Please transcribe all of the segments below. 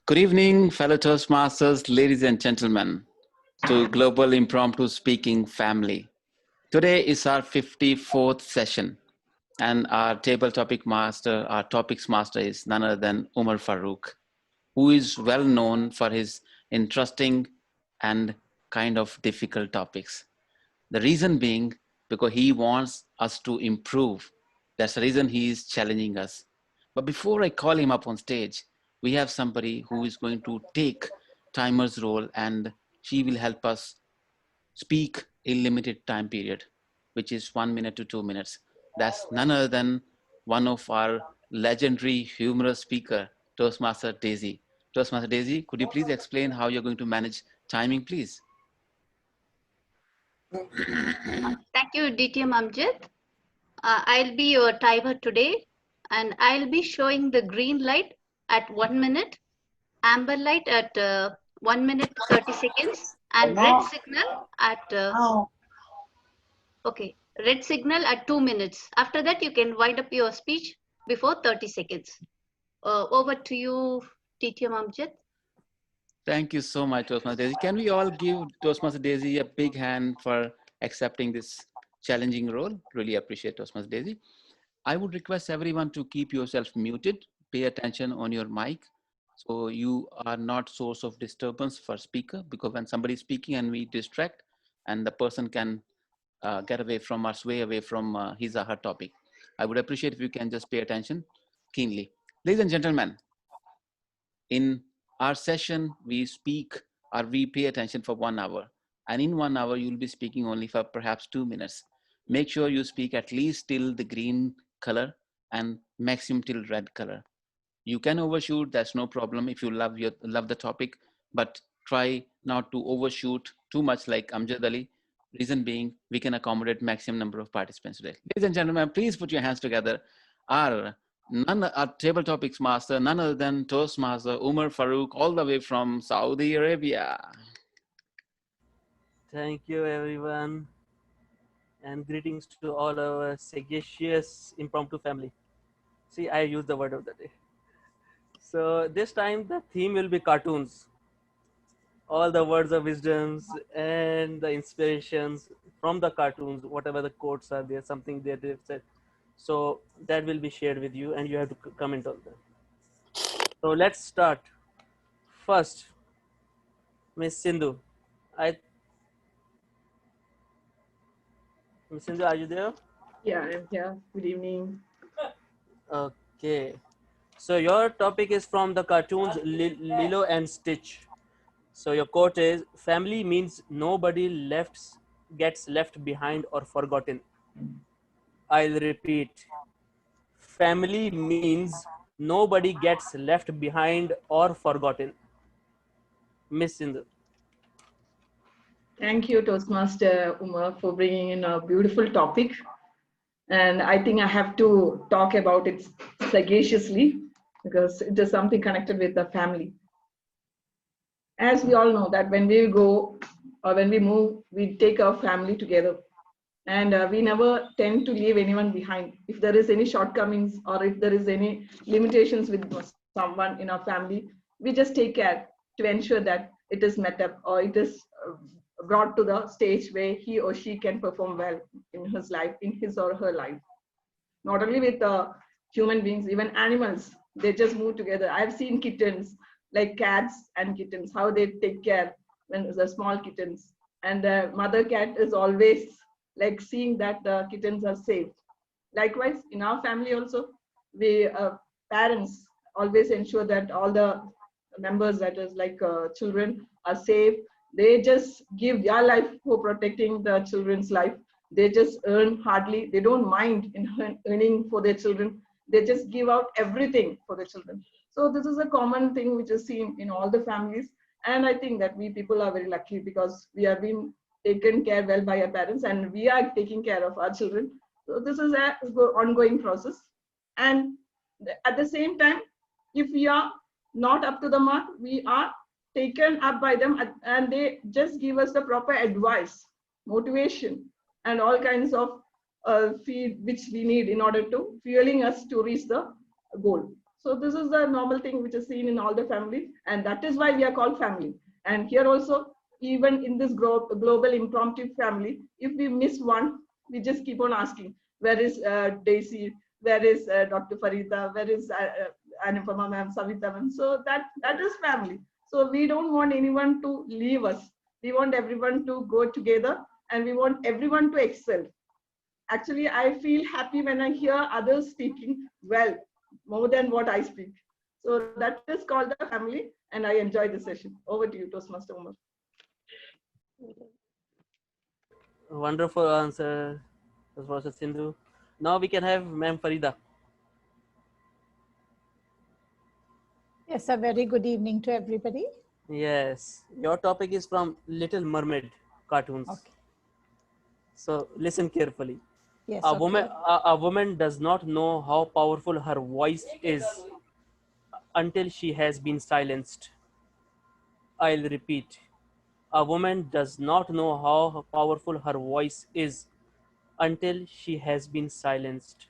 Good evening, fellow Toastmasters, ladies and gentlemen, to Global Impromptu Speaking family. Today is our 54th session, and our topics master is none other than Umar Farooq, who is well known for his interesting and kind of difficult topics. The reason being because he wants us to improve. That's the reason he is challenging us. But before I call him up on stage, we have somebody who is going to take timer's role, and she will help us speak a limited time period, which is 1 minute to 2 minutes. That's none other than one of our legendary humorous speaker, Toastmaster Daisy. Toastmaster Daisy, could you please explain how you're going to manage timing, please? Thank you, DTM Amjad. I'll be your timer today, and I'll be showing the green light at 1 minute, amber light at 1 minute 30 seconds, and red signal at red signal at 2 minutes. After that, you can wind up your speech before 30 seconds. Over to you, DTM Amjad. Thank you so much, Toastmaster Daisy. Can we all give Toastmaster Daisy a big hand for accepting this challenging role? Really appreciate Toastmaster Daisy. I would request everyone to keep yourself muted, pay attention on your mic, so you are not source of disturbance for speaker, because when somebody is speaking and we distract, and the person can get away from us, way away from his or her topic. I would appreciate if you can just pay attention keenly. Ladies and gentlemen, in our session, we speak or we pay attention for 1 hour. And in 1 hour, you'll be speaking only for perhaps 2 minutes. Make sure you speak at least till the green color and maximum till red color. You can overshoot, that's no problem if you love the topic, but try not to overshoot too much like Amjad Ali. Reason being, we can accommodate maximum number of participants today. Ladies and gentlemen, please put your hands together. Our table topics master, none other than Toastmaster Umar Farooq, all the way from Saudi Arabia. Thank you, everyone, and greetings to all our sagacious impromptu family. See, I use the word of the day. So this time the theme will be cartoons. All the words of wisdoms and the inspirations from the cartoons, whatever the quotes are there, something that they've said. So that will be shared with you, and you have to comment on them. So let's start. First, Miss Sindhu. Miss Sindhu, are you there? Yeah, I'm here. Good evening. Okay. So your topic is from the cartoons Lilo and Stitch. So your quote is, family means nobody gets left behind or forgotten. I'll repeat. Family means nobody gets left behind or forgotten. Miss Sindhu. Thank you, Toastmaster Umar, for bringing in a beautiful topic. And I think I have to talk about it sagaciously because it is something connected with the family. As we all know that when we go or when we move, we take our family together. And we never tend to leave anyone behind. If there is any shortcomings or if there is any limitations with someone in our family, we just take care to ensure that it is met up or it is brought to the stage where he or she can perform well in his life, in his or her life. Not only with human beings, even animals, they just move together. I've seen kittens, like cats and kittens, how they take care when the small kittens. And the mother cat is always like seeing that the kittens are safe. Likewise, in our family also, we parents always ensure that all the members, that is like children, are safe. They just give their life for protecting the children's life. They just earn hardly. They don't mind in earning for their children. They just give out everything for the children. So this is a common thing which is seen in all the families. And I think that we people are very lucky because we have been taken care well by our parents and we are taking care of our children. So this is an ongoing process. And at the same time, if we are not up to the mark, we are taken up by them and they just give us the proper advice, motivation, and all kinds of feed which we need in order to fueling us to reach the goal. So this is the normal thing which is seen in all the families, and that is why we are called family. And here also, even in this global impromptu family, if we miss one, we just keep on asking, where is Daisy? Where is Dr. Farida? Where is Anupama ma'am, Savita ma'am? So that is family. So we don't want anyone to leave us. We want everyone to go together, and we want everyone to excel. Actually, I feel happy when I hear others speaking well, more than what I speak. So that is called the family, and I enjoy the session. Over to you, Toastmaster Umar. Wonderful answer, Toastmaster Sindhu. Now we can have Ma'am Farida. Yes, a very good evening to everybody. Yes, your topic is from Little Mermaid cartoons. Okay. So listen carefully. Yes, A okay. woman does not know how powerful her voice is until she has been silenced. I'll repeat. A woman does not know how powerful her voice is until she has been silenced.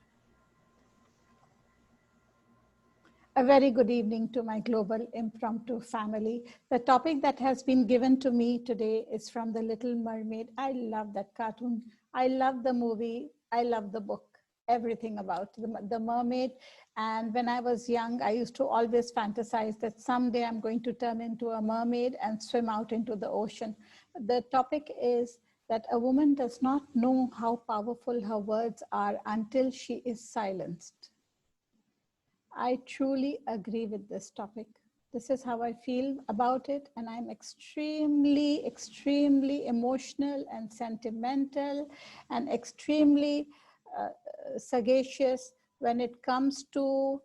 A very good evening to my global impromptu family. The topic that has been given to me today is from The Little Mermaid. I love that cartoon. I love the movie. I love the book. Everything about the mermaid. And when I was young, I used to always fantasize that someday I'm going to turn into a mermaid and swim out into the ocean. The topic is that a woman does not know how powerful her words are until she is silenced. I truly agree with this topic. This is how I feel about it. And I'm extremely, extremely emotional and sentimental and extremely sagacious when it comes to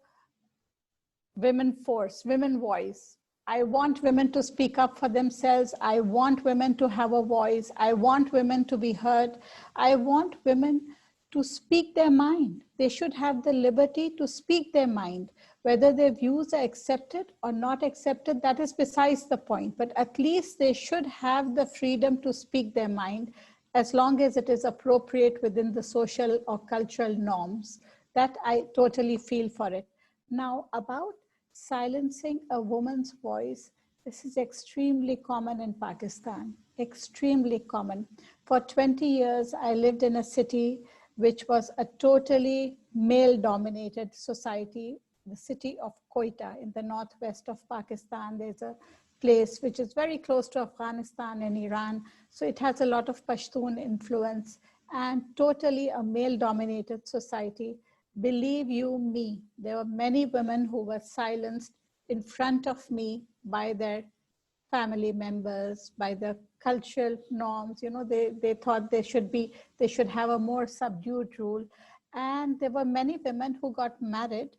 women force, women voice. I want women to speak up for themselves. I want women to have a voice. I want women to be heard. I want women to speak their mind. They should have the liberty to speak their mind. Whether their views are accepted or not accepted, that is besides the point. But at least they should have the freedom to speak their mind as long as it is appropriate within the social or cultural norms. That I totally feel for it. Now, about silencing a woman's voice, this is extremely common in Pakistan, extremely common. For 20 years, I lived in a city which was a totally male-dominated society, the city of Quetta in the northwest of Pakistan. There's a place which is very close to Afghanistan and Iran. So it has a lot of Pashtun influence and totally a male-dominated society. Believe you me, there were many women who were silenced in front of me by their family members, by the cultural norms. You know, they thought they should have a more subdued rule. And there were many women who got married,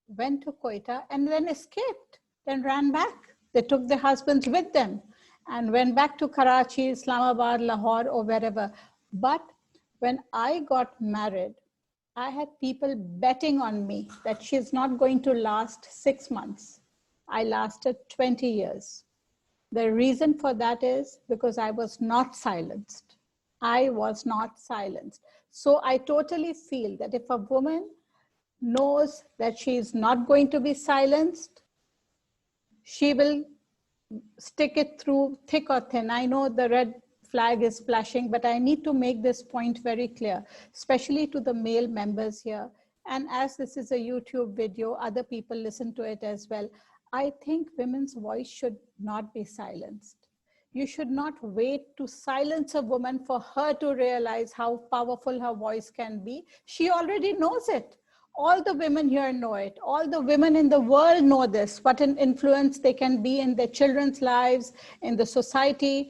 went to Quetta, and then escaped, then ran back. They took their husbands with them and went back to Karachi, Islamabad, Lahore, or wherever. But when I got married, I had people betting on me that she's not going to last 6 months. I lasted 20 years. The reason for that is because I was not silenced. I was not silenced. So I totally feel that if a woman knows that she is not going to be silenced, she will stick it through thick or thin. I know the red flag is flashing, but I need to make this point very clear, especially to the male members here. And as this is a YouTube video, other people listen to it as well. I think women's voice should not be silenced. You should not wait to silence a woman for her to realize how powerful her voice can be. She already knows it. All the women here know it. All the women in the world know this, what an influence they can be in their children's lives, in the society.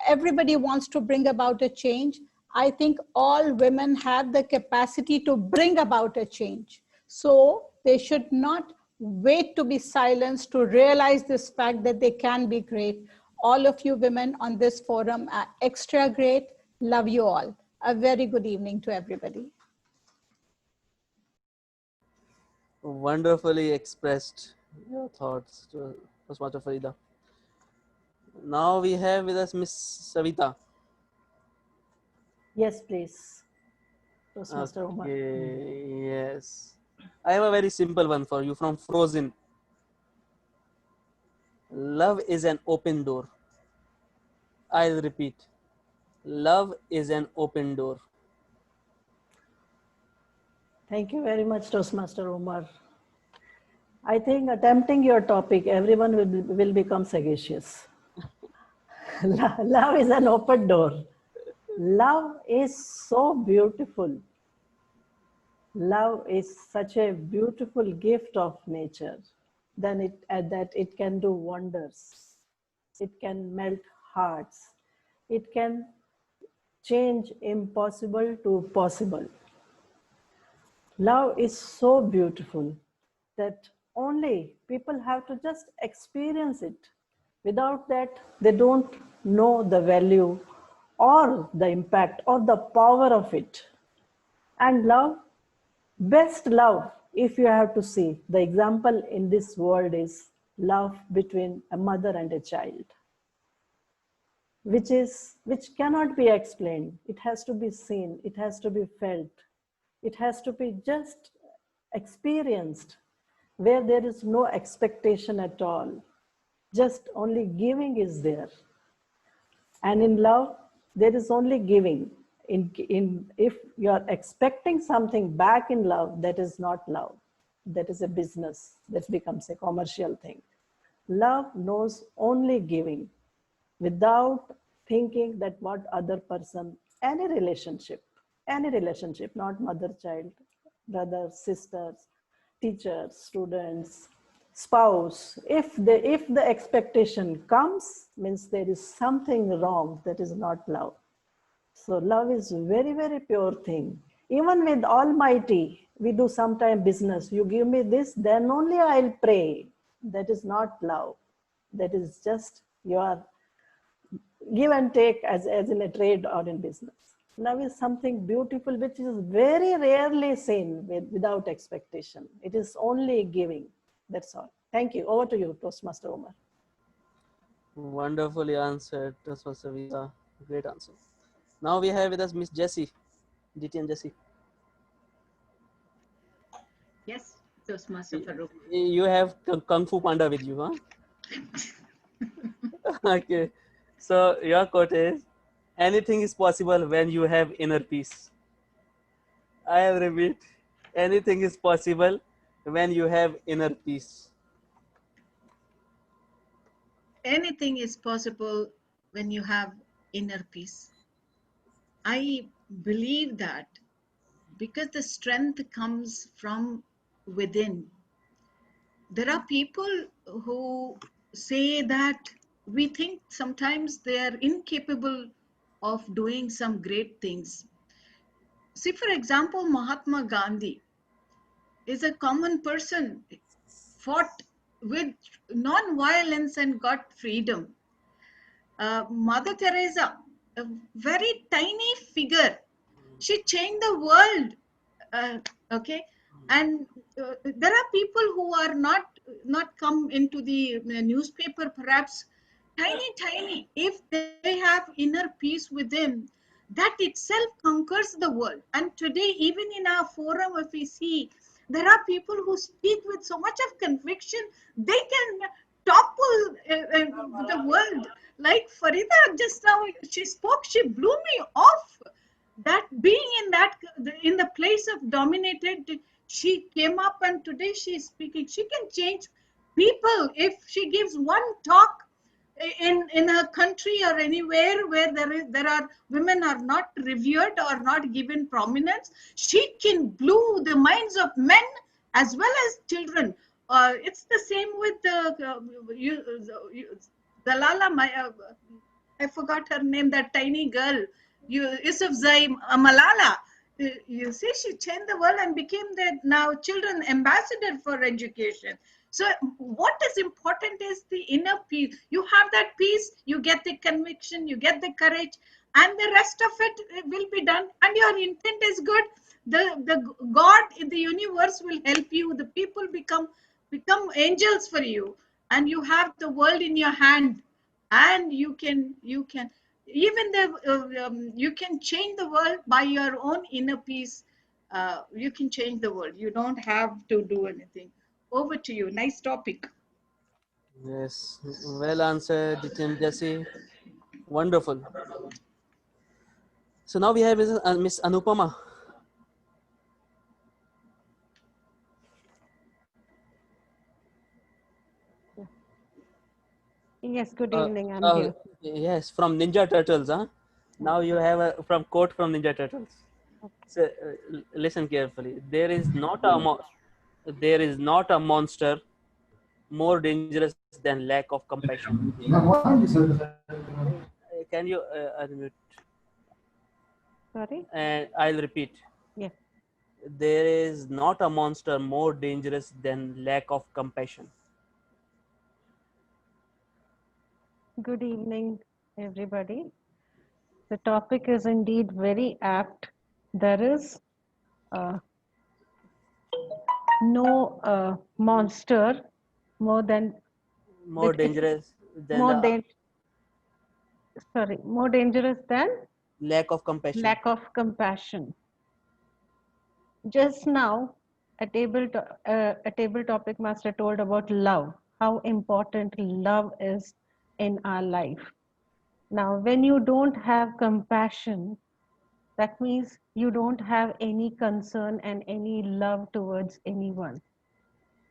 Everybody wants to bring about a change. I think all women have the capacity to bring about a change. So they should not wait to be silenced to realize this fact that they can be great. All of you women on this forum are extra great. Love you all. A very good evening to everybody. Wonderfully expressed your thoughts, Toastmaster Farida. Now we have with us Miss Savita. Yes, please. Toastmaster Umar. Okay, yes. I have a very simple one for you from Frozen. Love is an open door. I'll repeat. Love is an open door. Thank you very much, Toastmaster Omar. I think attempting your topic, everyone will become sagacious. Love is an open door. Love is so beautiful. Love is such a beautiful gift of nature that it can do wonders. It can melt hearts. It can change impossible to possible. Love is so beautiful that only people have to just experience it. Without that, they don't know the value or the impact or the power of it. And love, best love, if you have to see, the example in this world is love between a mother and a child, which cannot be explained. It has to be seen, it has to be felt, it has to be just experienced, where there is no expectation at all, just only giving is there. And in love, there is only giving. If you are expecting something back in love, that is not love. That is a business. That becomes a commercial thing. Love knows only giving without thinking that what other person, any relationship, not mother, child, brothers, sisters, teachers, students, spouse, if the expectation comes, means there is something wrong, that is not love. So love is very, very pure thing. Even with Almighty, we do sometime business. You give me this, then only I'll pray. That is not love. That is just your give and take as in a trade or in business. Love is something beautiful which is very rarely seen without expectation. It is only giving. That's all. Thank you. Over to you, Toastmaster Omar. Wonderfully answered, Toastmaster Visa. Great answer. Now we have with us Miss Jessie, DT and Jessie. Yes, Toastmaster Farooq. You have Kung Fu Panda with you, huh? Okay. So your quote is, anything is possible when you have inner peace. I repeat, anything is possible when you have inner peace. Anything is possible when you have inner peace. I believe that because the strength comes from within. There are people who say that we think sometimes they are incapable of doing some great things. See, for example, Mahatma Gandhi is a common person, fought with non-violence and got freedom. Mother Teresa, a very tiny figure, she changed the world. Uh, okay, and there are people who are not come into the newspaper, perhaps tiny. If they have inner peace within, that itself conquers the world. And today, even in our forum, if we see, there are people who speak with so much of conviction, they can topple the world. Like Farida just now, she spoke, she blew me off. That being in the place of dominated, she came up and today she is speaking. She can change people if she gives one talk in a country or anywhere where there are women are not revered or not given prominence. She can blow the minds of men as well as children. It's the same with Dalala. I forgot her name. That tiny girl, Yusuf Zai Malala. You see, she changed the world and became the now children ambassador for education. So what is important is the inner peace. You have that peace, you get the conviction, you get the courage, and the rest of it will be done. And your intent is good. The God in the universe will help you. The people become angels for you, and you have the world in your hand, and you can even you can change the world by your own inner peace. you can change the world. You don't have to do anything. Over to you. Nice topic. Yes, well answered, Tim Jesse. Wonderful. So now we have Miss Anupama. Yes, good evening. I'm Oh, here. yes, from Ninja Turtles, huh? Now you have a from quote from Ninja Turtles. So listen carefully. There is not a monster more dangerous than lack of compassion. Can you unmute? Sorry? And I'll repeat. Yes. There is not a monster more dangerous than lack of compassion. Good evening, everybody. The topic is indeed very apt. There is uh, no monster more than More it's dangerous than more the than more dangerous than lack of compassion. lack of compassion. Just now, a table topic master told about love, how important love is in our life. Now, when you don't have compassion, that means you don't have any concern and any love towards anyone.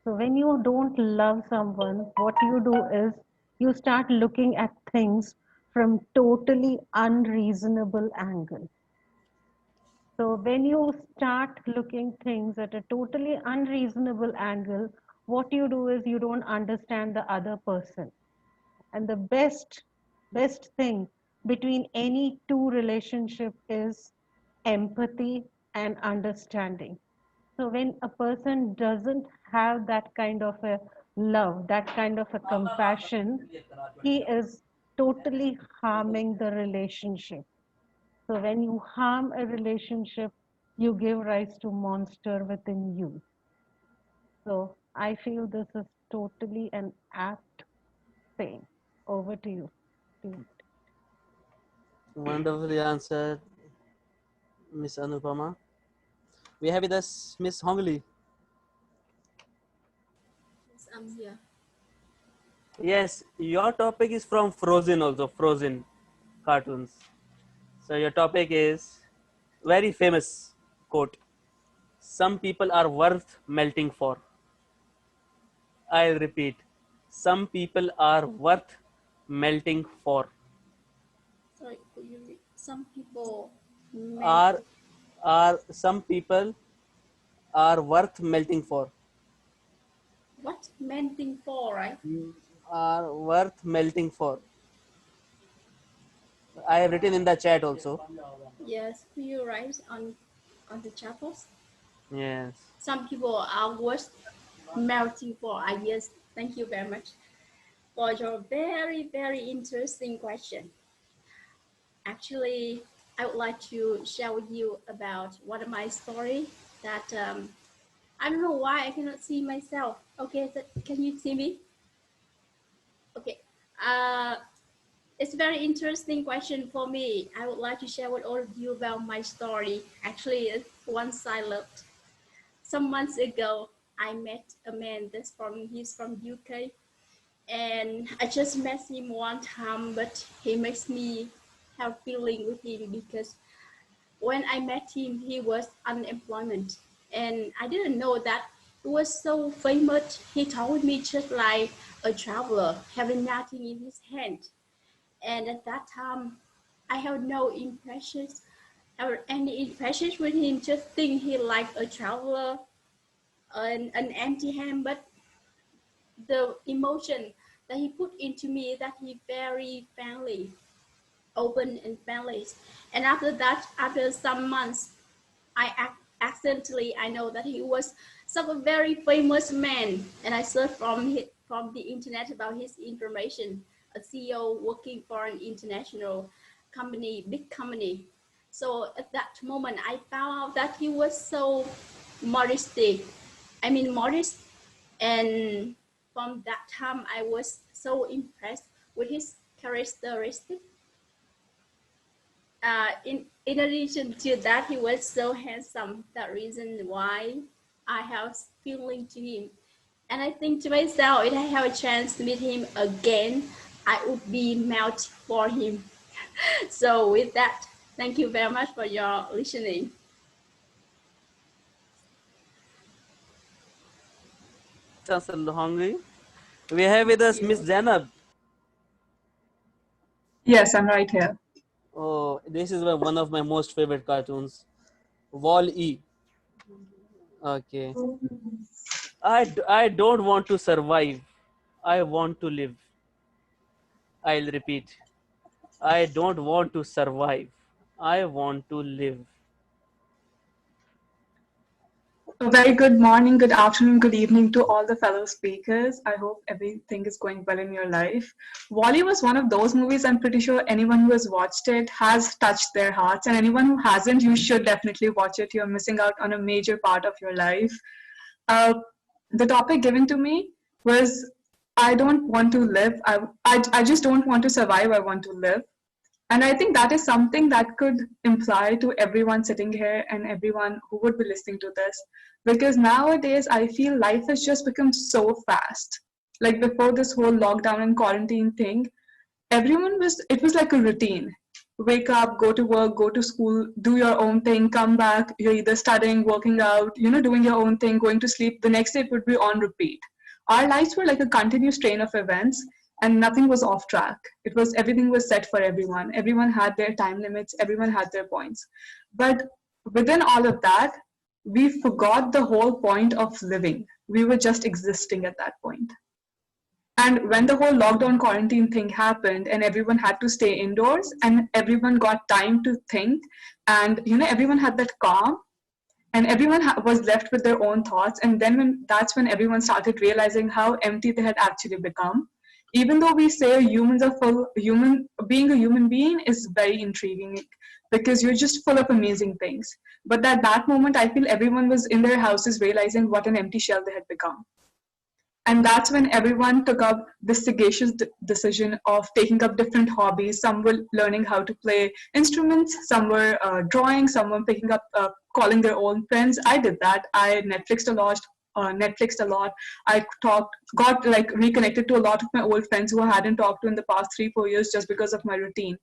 So when you don't love someone, what you do is you start looking at things from totally unreasonable angle. So when you start looking things at a totally unreasonable angle, what you do is you don't understand the other person. And the best thing between any two relationship is empathy and understanding. So when a person doesn't have that kind of a love, that kind of a compassion, he is totally harming the relationship. So when you harm a relationship, you give rise to monster within you. So I feel this is totally an apt saying. Over to you. Wonderfully answered, Miss Anupama. We have with us Miss Hongli. Yes, I'm here. Yes, your topic is from Frozen also, Frozen cartoons. So your topic is very famous quote. Some people are worth melting for. I'll repeat. Some people are worth melting for. Sorry, could you read? Some people meant Are some people are worth melting for. what? Melting for, right? Are worth melting for. I have written in the chat also. Yes, could you write on the chat box? Yes. Some people are worth melting for. I guess. Thank you very much for your very, very interesting question. Actually, I would like to share with you about one of my story that I don't know why I cannot see myself. Okay, so can you see me? Okay. Uh, it's a very interesting question for me. I would like to share with all of you about my story. Actually, it's once I looked. Some months ago, I met a man he's from UK, and I just met him one time, but he makes me have feeling with him because when I met him, he was unemployment, and I didn't know that he was so famous. He told me just like a traveler having nothing in his hand. And at that time, I have no impressions or any impressions with him. Just think he like a traveler, an empty hand. But the emotion that he put into me, that he very friendly, open and friendly. And after that, after some months, accidentally I know that he was some a very famous man, and I searched from the internet about his information. A CEO working for an international company, big company. So at that moment, I found out that he was so modesty. I mean modest, and from that time, I was so impressed with his characteristic. in addition to that, he was so handsome. That reason why I have feeling to him. And I think to myself, if I have a chance to meet him again, I would be melt for him. So with that, thank you very much for your listening. Answer Hungry. We have with us Miss Zainab. Yes, I'm right here. Oh, this is one of my most favorite cartoons. Wall E. Okay. I don't want to survive. I want to live. I'll repeat. I don't want to survive. I want to live. A very good morning, good afternoon, good evening to all the fellow speakers. I hope everything is going well in your life. Wall-E was one of those movies I'm pretty sure anyone who has watched it has touched their hearts, and anyone who hasn't, you should definitely watch it. You're missing out on a major part of your life. The topic given to me was I don't want to live. I just don't want to survive. I want to live. And I think that is something that could imply to everyone sitting here and everyone who would be listening to this. Because nowadays, I feel life has just become so fast. Like before this whole lockdown and quarantine thing, it was like a routine. Wake up, go to work, go to school, do your own thing, come back. You're either studying, working out, doing your own thing, going to sleep. The next day it would be on repeat. Our lives were like a continuous train of events, and nothing was off track. Everything was set for everyone. Everyone had their time limits, everyone had their points. But within all of that, we forgot the whole point of living. We were just existing at that point. And when the whole lockdown quarantine thing happened and everyone had to stay indoors and everyone got time to think, and everyone had that calm, and everyone was left with their own thoughts, and then that's when everyone started realizing how empty they had actually become. Even though we say humans are being a human being is very intriguing because you're just full of amazing things. But at that moment, I feel everyone was in their houses realizing what an empty shell they had become. And that's when everyone took up the sagacious decision of taking up different hobbies. Some were learning how to play instruments, some were drawing, some were picking up calling their own friends. I did that. I Netflixed a lot. I got like reconnected to a lot of my old friends who I hadn't talked to in the past 3-4 years just because of my routine.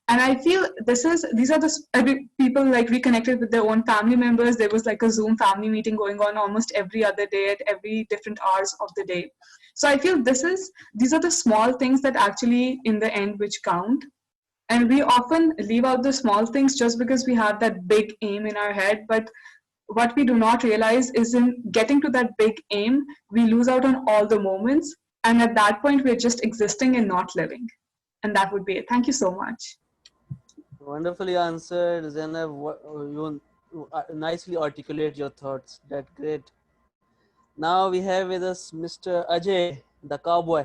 And I feel these are every people like reconnected with their own family members. There was like a Zoom family meeting going on almost every other day at every different hours of the day. So I feel these are the small things that actually in the end which count. And we often leave out the small things just because we have that big aim in our head. But what we do not realize is in getting to that big aim, we lose out on all the moments. And at that point, we're just existing and not living. And that would be it. Thank you so much. Wonderfully answered, Zainab. You nicely articulate your thoughts. That's great. Now we have with us Mr. Ajay, the cowboy.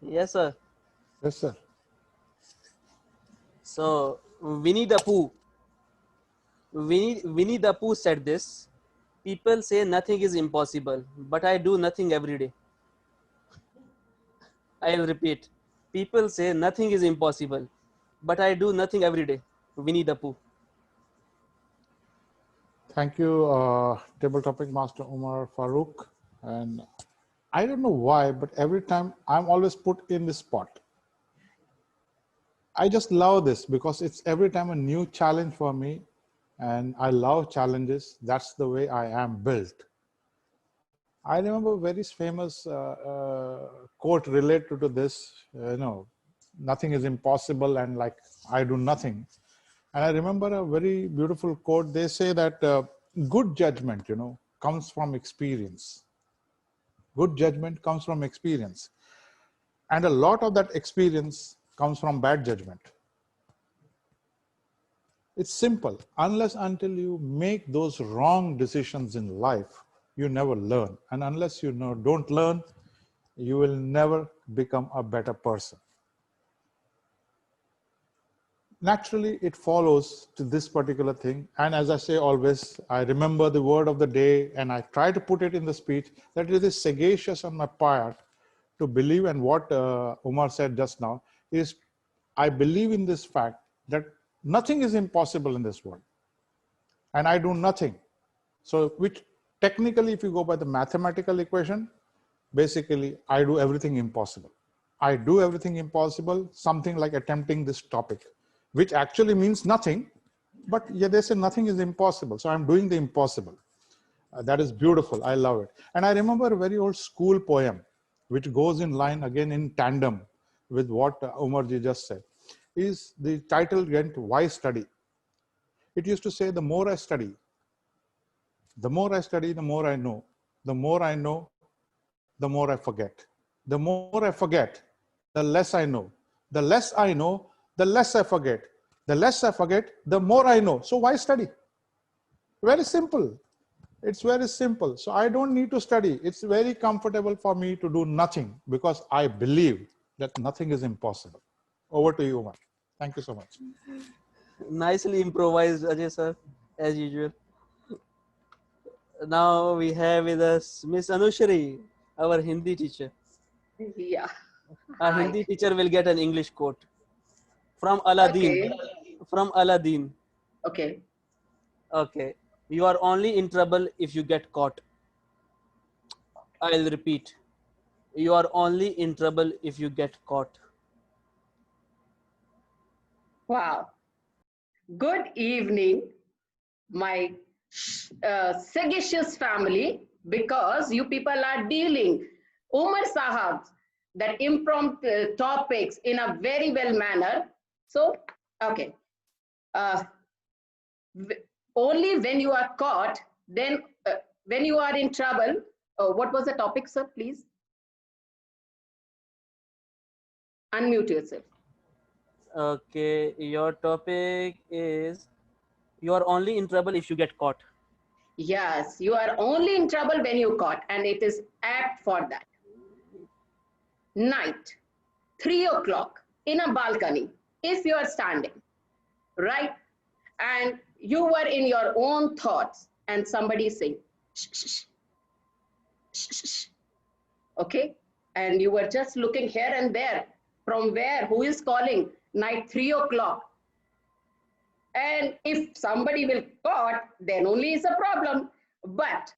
Yes, sir. Yes, sir. So Winnie the Pooh. Winnie the Pooh said this. People say nothing is impossible, but I do nothing every day. I'll repeat. People say nothing is impossible, but I do nothing every day. Winnie the Pooh. Thank you, Table Topic Master Umar Farooq. And I don't know why, but every time I'm always put in this spot. I just love this because it's every time a new challenge for me, and I love challenges. That's the way I am built. I remember a very famous quote related to this, nothing is impossible and like I do nothing. And I remember a very beautiful quote. They say that good judgment, comes from experience. Good judgment comes from experience. And a lot of that experience comes from bad judgment. It's simple. Unless until you make those wrong decisions in life, you never learn. And unless you don't learn, you will never become a better person. Naturally, it follows to this particular thing. And as I say always, I remember the word of the day and I try to put it in the speech that it is sagacious on my part to believe, and what Umar said just now is I believe in this fact that nothing is impossible in this world. And I do nothing. So which technically, if you go by the mathematical equation, basically I do everything impossible. I do everything impossible, something like attempting this topic, which actually means nothing, but yeah, they say nothing is impossible. So I'm doing the impossible. That is beautiful. I love it. And I remember a very old school poem, which goes in line again in tandem with what Umarji just said. Is the title went, Why Study? It used to say, the more I study, the more I study, the more I know. The more I know, the more I forget. The more I forget, the less I know. The less I know, the less I forget. The less I forget, the more I know. So why study? Very simple. It's very simple. So I don't need to study. It's very comfortable for me to do nothing because I believe that nothing is impossible. Over to you, Umar. Thank you so much. Nicely improvised, Ajay sir, as usual. Now we have with us Miss Anushri, our Hindi teacher. Yeah. Our Hi. Hindi teacher will get an English quote from Aladdin. Okay. From Aladdin. Okay. Okay. You are only in trouble if you get caught. I'll repeat. You are only in trouble if you get caught. Wow. Good evening, my sagacious family, because you people are dealing Umar Sahab that impromptu topics in a very well manner. So, okay. Uh, Only when you are caught, then when you are in trouble. What was the topic, sir? Please unmute yourself. Okay. Your topic is you are only in trouble if you get caught. Yes, you are only in trouble when you caught, and it is apt for that. Night, 3 o'clock in a balcony, if you are standing, right? And you were in your own thoughts, and somebody is saying, shh, shh, shh, shh, shh, shh. Okay? And you were just looking here and there. From where? Who is calling? Night, 3 o'clock. And if somebody will caught, then only is a problem. But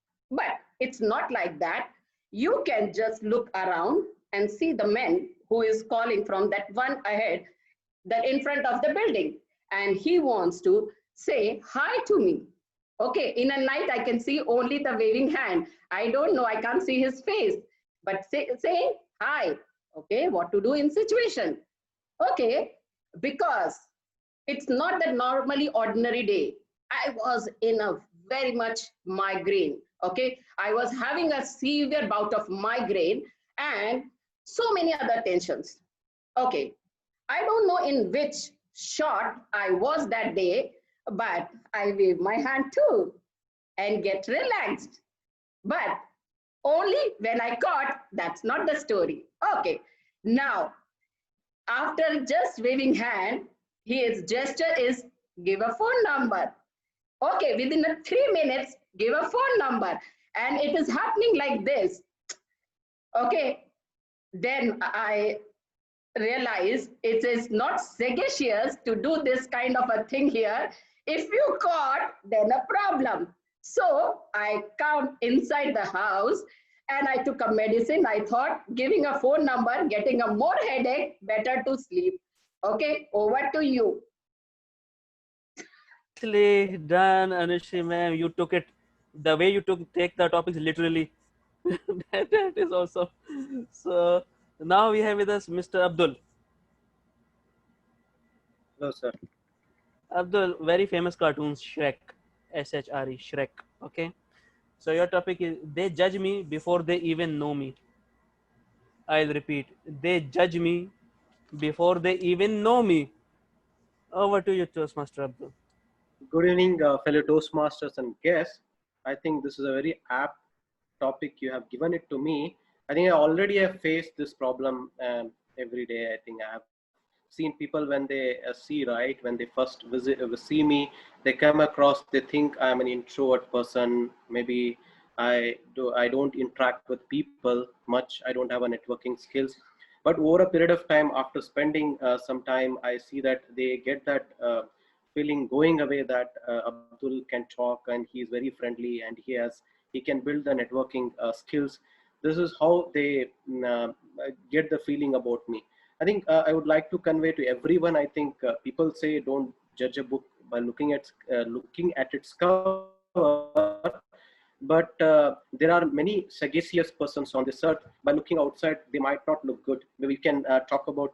it's not like that. You can just look around and see the man who is calling from that one ahead, that in front of the building, and he wants to say hi to me. Okay, in a night I can see only the waving hand. I don't know, I can't see his face, but saying hi. Okay, what to do in situation? Okay, because it's not that normally ordinary day. I was in a very much migraine. Okay, I was having a severe bout of migraine and so many other tensions. Okay, I don't know in which shot I was that day, but I wave my hand too and get relaxed. But only when I caught, that's not the story. Okay, now after just waving hand, his gesture is give a phone number. Okay, within 3 minutes, give a phone number. And it is happening like this. Okay, then I realize it is not sagacious to do this kind of a thing here. If you caught, then a problem. So I come inside the house and I took a medicine. I thought giving a phone number, getting a more headache, better to sleep. Okay, over to you. Nicely done, Anushri ma'am. You took it the way you take the topics literally. that is awesome. So now we have with us Mr. Abdul. Hello, sir. Abdul, very famous cartoons, Shrek, Shre, Shrek. Okay. So your topic is they judge me before they even know me. I'll repeat. They judge me before they even know me. Over to you, Toastmaster Abdul. Good evening, fellow Toastmasters and guests. I think this is a very apt topic you have given it to me. I think I already have faced this problem every day. I think I have seen people when they see, right, when they first see me, they come across, they think I'm an introvert person. Maybe I don't interact with people much. I don't have a networking skills. But over a period of time, after spending some time, I see that they get that feeling going away, that Abdul can talk and he is very friendly and he can build the networking skills. This is how they get the feeling about me. I think I would like to convey to everyone. I think people say don't judge a book by looking at its cover, but there are many sagacious persons on this earth. By looking outside, they might not look good. Maybe we can talk about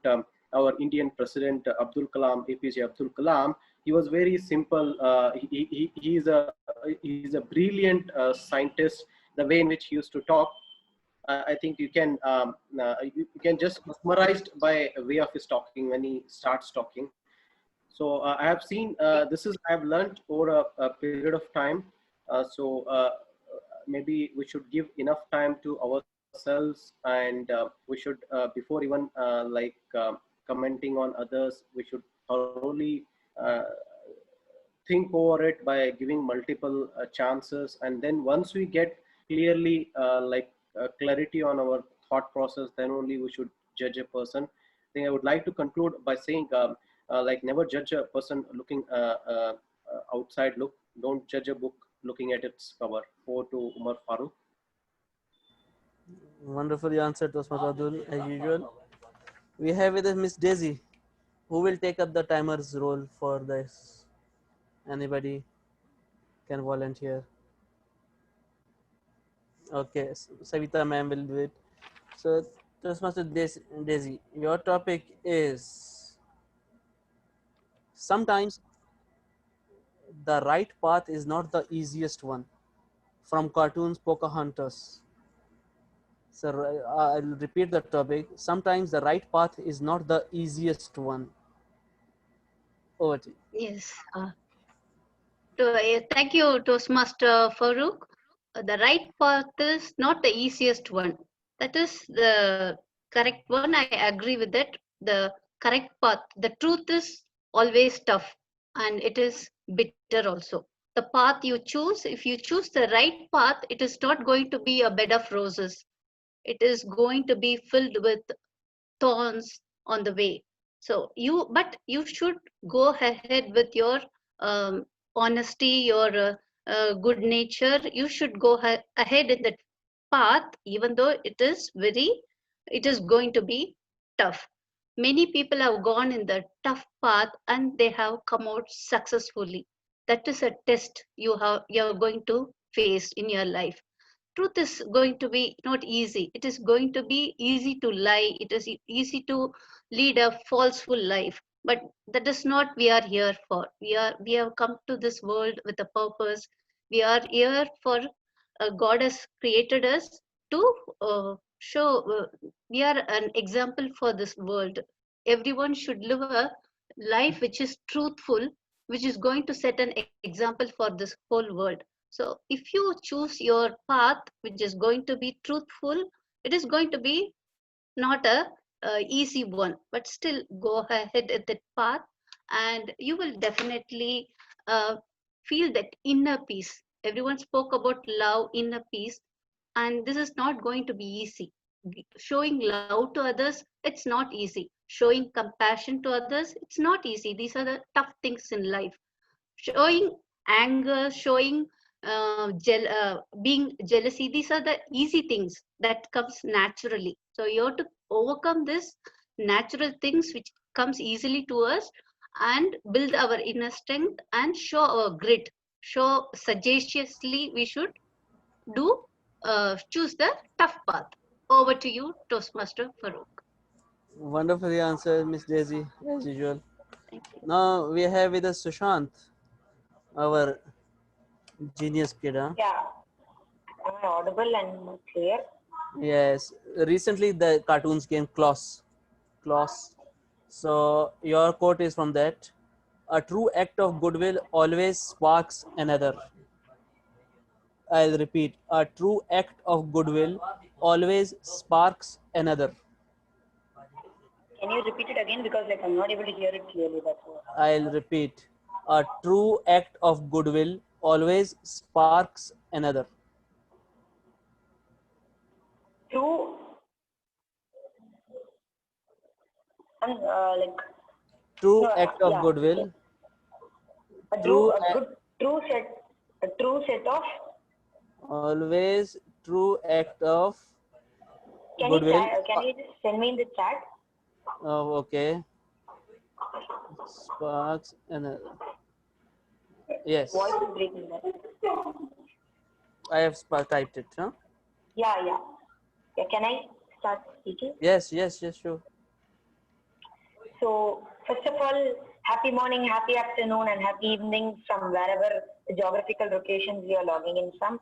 our Indian President Abdul Kalam, APJ Abdul Kalam. He was very simple. He's a brilliant scientist. The way in which he used to talk, I think you can just mesmerized by way of his talking when he starts talking. So I have seen I have learned over a period of time. Maybe we should give enough time to ourselves, and we should before even commenting on others, we should thoroughly think over it by giving multiple chances. And then once we get clearly clarity on our thought process, then only we should judge a person. I think I would like to conclude by saying never judge a person looking outside look. Don't judge a book looking at its cover. Over to Umar Farooq. Wonderfully answered, Tosmat Abdul, as usual. We have with us Miss Daisy, who will take up the timer's role for this. Anybody can volunteer. Okay, Savita ma'am will do it. So, Toastmaster Daisy, your topic is sometimes the right path is not the easiest one, from cartoons Pocahontas. So, I'll repeat the topic. Sometimes the right path is not the easiest one. Over to you. Yes. Thank you, Toastmaster Farooq. The right path is not the easiest one. That is the correct one. I agree with that. The correct path. The truth is always tough, and it is bitter also. The path you choose, if you choose the right path, it is not going to be a bed of roses. It is going to be filled with thorns on the way. So but you should go ahead with your honesty, your good nature. You should go ahead in that path, even though it is going to be tough. Many people have gone in the tough path and they have come out successfully. That is a test you're going to face in your life. Truth is going to be not easy. It is going to be easy to lie. It is easy to lead a falseful life. But that is not we are here for. We have come to this world with a purpose. We are here for God has created us to show. We are an example for this world. Everyone should live a life which is truthful, which is going to set an example for this whole world. So if you choose your path, which is going to be truthful, it is going to be not a easy one, but still go ahead at that path, and you will definitely uh, feel that inner peace. Everyone spoke about love, inner peace, and this is not going to be easy. Showing love to others, it's not easy. Showing compassion to others, it's not easy. These are the tough things in life. Showing anger, showing being jealousy, these are the easy things that comes naturally. So you have to overcome this natural things which comes easily to us, and build our inner strength and show our grit. Show sagaciously we should do choose the tough path. Over to you, Toastmaster Farooq. Wonderfully answered, Miss Daisy, as usual. Thank you. Now we have with us Sushant, our genius kid. Huh? Yeah, am I audible and clear? Yes. Recently, the cartoons came Klaus. Klaus. So your quote is from that. A true act of goodwill always sparks another. I'll repeat. A true act of goodwill always sparks another. Can you repeat it again, because I'm not able to hear it clearly. That's all. I'll repeat. A true act of goodwill always sparks another. True one like True no, act of yeah, goodwill. a True, true set of. always true act of Can you goodwill. can you just send me in the chat? Oh, okay. Sparks and yes, Voice is breaking there. I have typed it. Huh? Yeah, yeah. Yeah, can I start speaking? Yes, yes, yes, sure. So, first of all, happy morning, happy afternoon, and happy evening from wherever the geographical locations you are logging in from.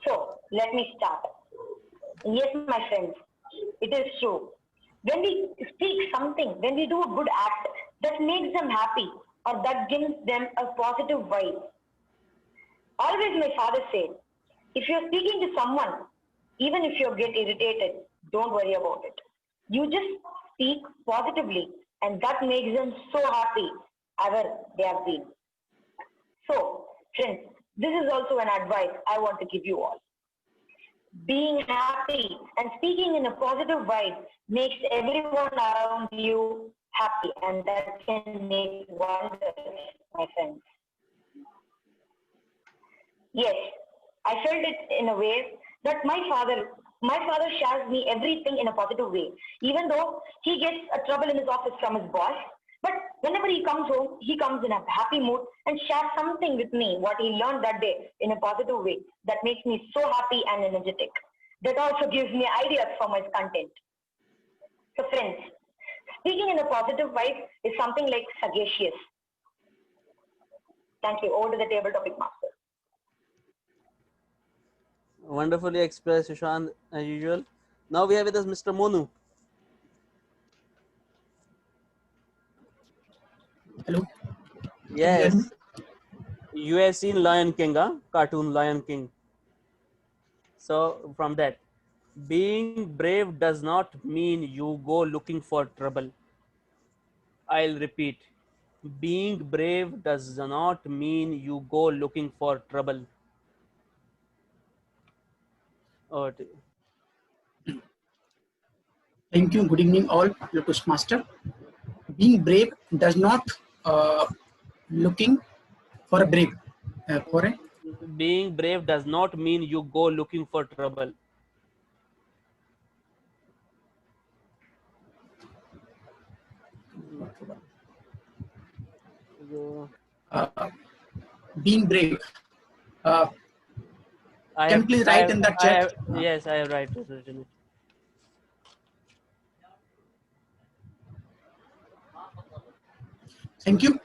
So, let me start. Yes, my friends, it is true. When we speak something, when we do a good act that makes them happy or that gives them a positive vibe. Always my father said, if you're speaking to someone, even if you get irritated, don't worry about it. You just speak positively and that makes them so happy ever they have been. So, friends, this is also an advice I want to give you all. Being happy and speaking in a positive vibe makes everyone around you happy, and that can make wonders, my friends. Yes, I felt it in a way that my father shares me everything in a positive way, even though he gets a trouble in his office from his boss. But whenever he comes home, he comes in a happy mood and shares something with me, what he learned that day in a positive way. That makes me so happy and energetic. That also gives me ideas for my content. So friends, speaking in a positive vibe is something like sagacious. Thank you. Over to the table topic master. Wonderfully expressed, Sushant, as usual. Now we have with us Mr. Monu. Hello. Yes. You have seen Lion King, huh? Cartoon Lion King. So from that, being brave does not mean you go looking for trouble. I'll repeat. Being brave does not mean you go looking for trouble. Oh, Thank you. Good evening, all. Hello, Toastmaster. Being brave does not looking for a brave. For a being brave does not mean you go looking for trouble. being brave. Can you please write in the chat? Yes, I have written it. Thank you.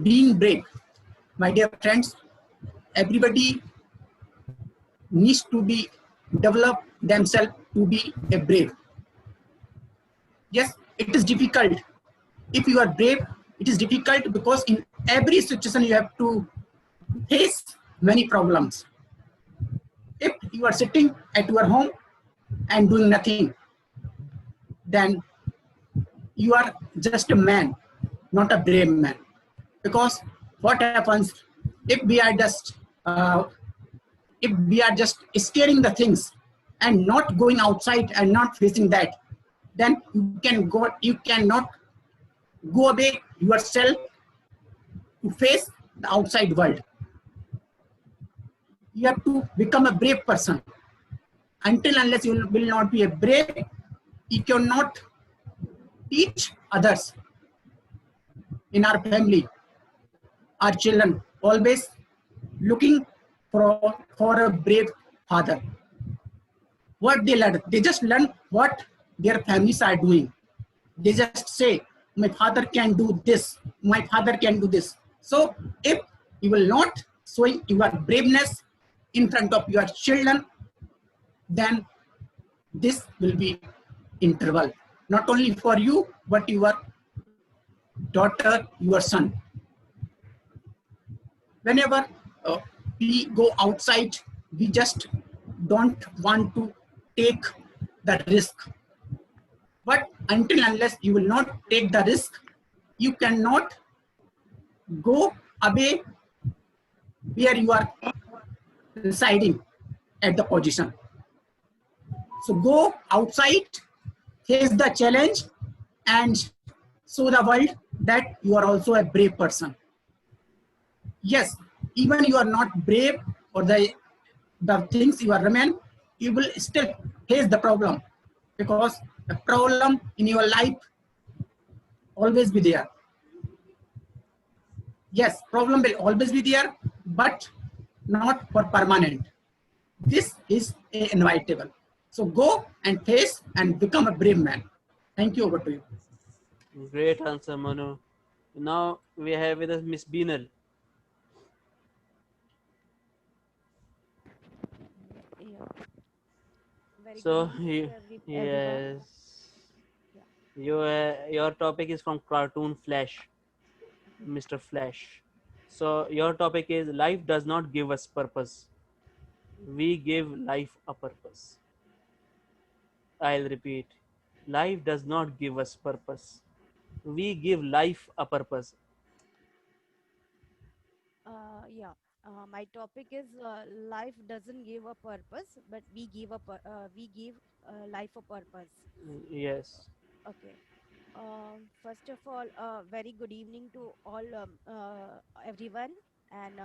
Being brave, my dear friends. Everybody needs to be develop themselves to be a brave. Yes, it is difficult. If you are brave, it is difficult because in every situation you have to face many problems. If you are sitting at your home and doing nothing, then you are just a man, not a brave man. Because what happens if we are just scaring the things and not going outside and not facing that, then you cannot go away yourself to face the outside world. You have to become a brave person. Until unless you will not be a brave, you cannot teach others. In our family, our children always looking for a brave father. What they learn, they just learn what their families are doing. They just say, my father can do this, my father can do this. So if you will not showing your braveness in front of your children, then this will be interval, not only for you, but your daughter, your son. Whenever we go outside, we just don't want to take the risk. But until unless you will not take the risk, you cannot go away where you are residing at the position. So go outside, face the challenge, and show the world that you are also a brave person. Yes, even you are not brave or the things you are remain, you will still face the problem because the problem in your life always be there. Yes, problem will always be there, but not for permanent. This is inevitable. So go and face and become a brave man. Thank you. Over to you. Great answer, Manu. Now we have with us Miss Beenal. Yeah. Very good So evening to everyone. yes, Yeah. your topic is from cartoon Flash, Mr. Flash. So your topic is life does not give us purpose. We give life a purpose. I'll repeat. Life does not give us purpose. We give life a purpose. Yeah. My topic is life doesn't give a purpose, but we give life a purpose. Yes. Okay. First of all, very good evening to all everyone, and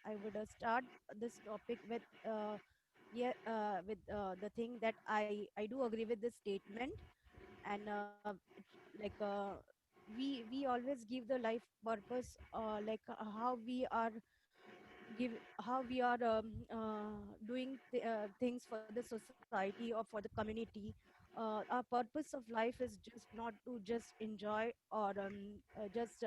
I would start this topic with the thing that I do agree with this statement, and it's like we always give the life purpose, like how we are doing things for the society or for the community. Our purpose of life is just not to just enjoy or just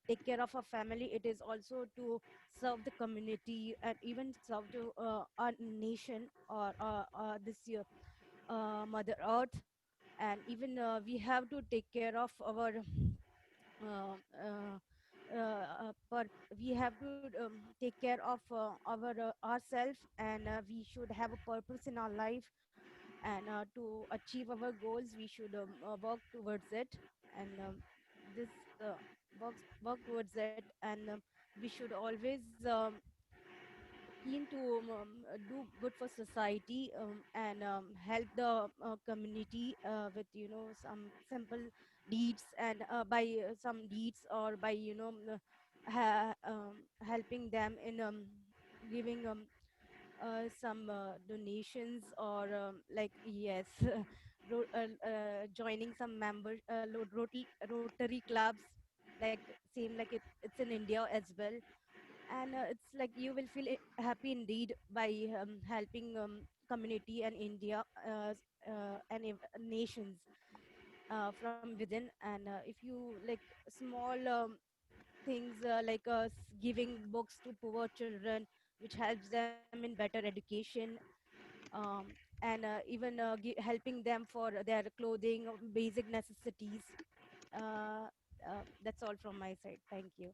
take care of our family. It is also to serve the community and even serve to our nation or this year mother earth. And even we have to take care of our uh, uh, we have to take care of our ourselves, and we should have a purpose in our life, and to achieve our goals we should work towards it, and this uh, work towards it, and we should always keen to do good for society, and help the community with some simple deeds, and by some deeds, or by helping them in giving some donations, or like yes joining some members Rotary clubs, like same like it's in India as well. And it's like you will feel happy indeed by helping community and India, and nations from within. And if you like small things, like giving books to poor children, which helps them in better education, um, and even helping them for their clothing, basic necessities. uh, that's all from my side. Thank you.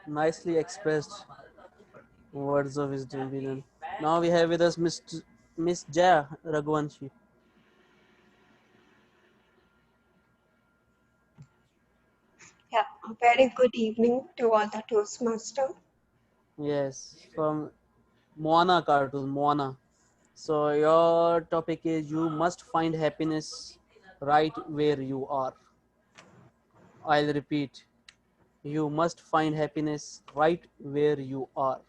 Nicely expressed words of wisdom, Binan. Now we have with us Miss Jaya Raghuvanshi. Yeah, a very good evening to all the Toastmaster. Yes, from Moana cartoon, Moana. So your topic is you must find happiness right where you are. I'll repeat. You must find happiness right where you are.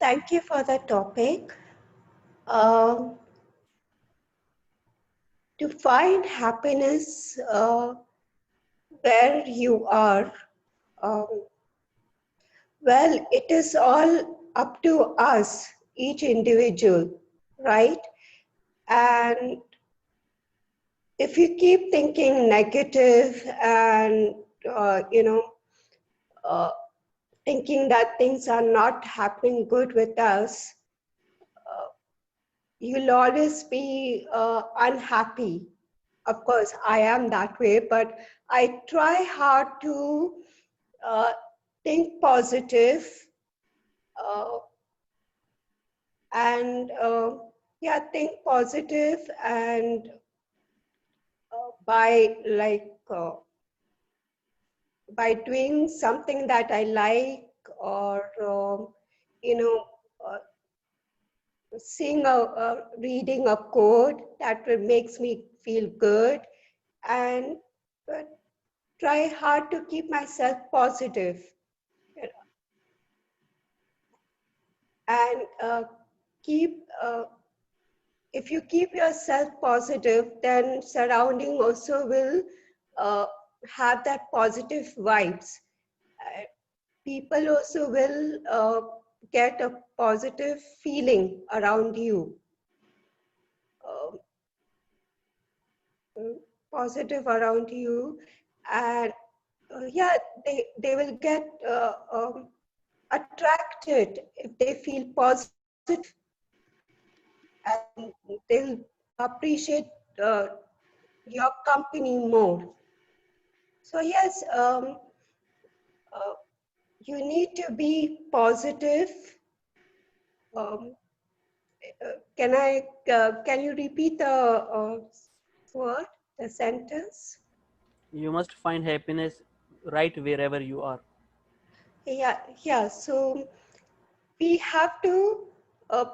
Thank you for the topic. Um, to find happiness where you are, um, well, it is all up to us, each individual, right? And if you keep thinking negative and, uh, thinking that things are not happening good with us, you'll always be unhappy. Of course, I am that way, but I try hard to uh, think positive, uh, and yeah, think positive, and by by doing something that I like, or you know, uh, reading a quote that makes me feel good, and uh, try hard to keep myself positive. And if you keep yourself positive, then surrounding also will uh, have that positive vibes. Uh, People also will get a positive feeling around you. Um, Positive around you, and yeah, they will get attracted if they feel positive, and they'll appreciate uh, your company more. So yes, uh, you need to be positive. Um, can you repeat the word, the sentence? You must find happiness right wherever you are. Yeah. So we have to uh,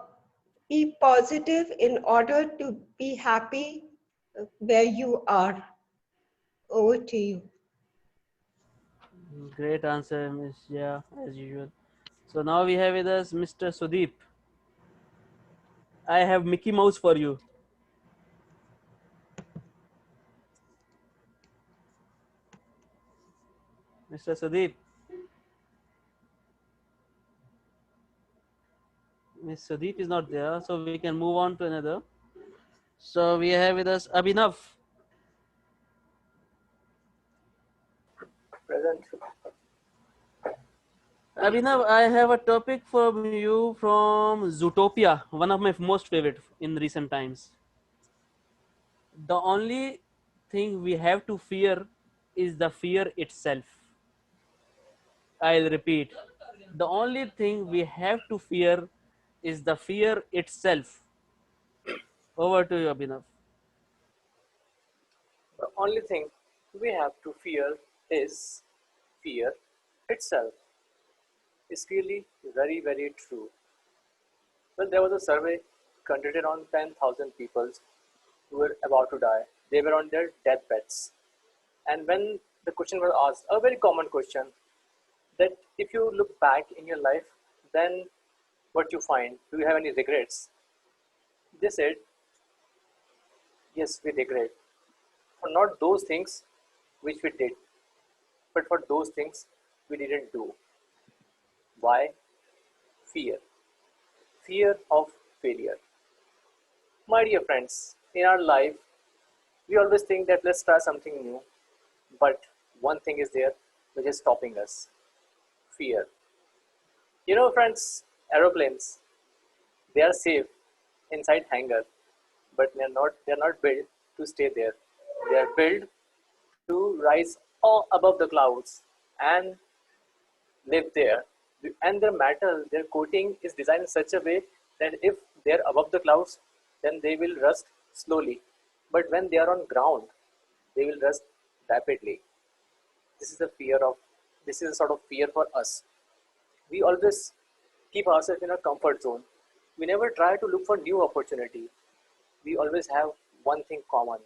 be positive in order to be happy where you are. Over to you. Great answer, Miss. Yeah, as usual. So now we have with us Mr. Sudeep. I have Mickey Mouse for you. Mr. Sudeep. Miss Sudeep is not there, so we can move on to another. So we have with us Abhinav. Present. Abhinav, I have a topic from you from Zootopia, one of my most favorite in recent times. The only thing we have to fear is the fear itself. I'll repeat. The only thing we have to fear is the fear itself. Over to you, Abhinav. The only thing we have to fear is fear itself. It's really very, very true. Well, there was a survey conducted on 10,000 people who were about to die. They were on their deathbeds. And when the question was asked, a very common question, that if you look back in your life, then what you find? Do you have any regrets? They said, yes, we regret. For not those things which we did, but for those things we didn't do. Why? Fear. Fear of failure. My dear friends, in our life, we always think that let's try something new, but one thing is there which is stopping us: fear. You know, friends, aeroplanes, they are safe inside hangar, but they're not built to stay there. They are built to rise all above the clouds and live there. And their metal, their coating is designed in such a way that if they're above the clouds, then they will rust slowly. But when they are on ground, they will rust rapidly. This is the fear of, this is a sort of fear for us. We always keep ourselves in a comfort zone. We never try to look for new opportunity. We always have one thing common: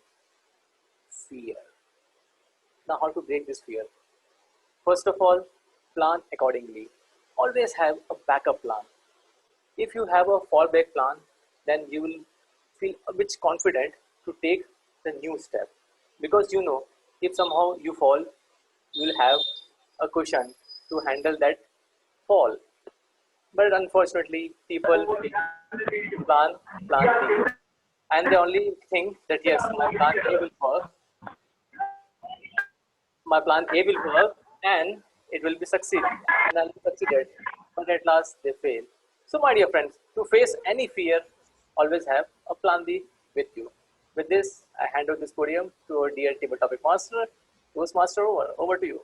fear. Now, how to break this fear? First of all, plan accordingly. Always have a backup plan. If you have a fallback plan, then you will feel a bit confident to take the new step, because you know if somehow you fall, you will have a cushion to handle that fall. But unfortunately, people plan plan B, and they only think that yes, my plan A will work, my plan A will work, and it will be succeed, and I'll be succeeded. But at last they fail. So my dear friends, to face any fear, always have a plan B with you. With this, I hand over this podium to our dear table topic master. Toastmaster, over to you.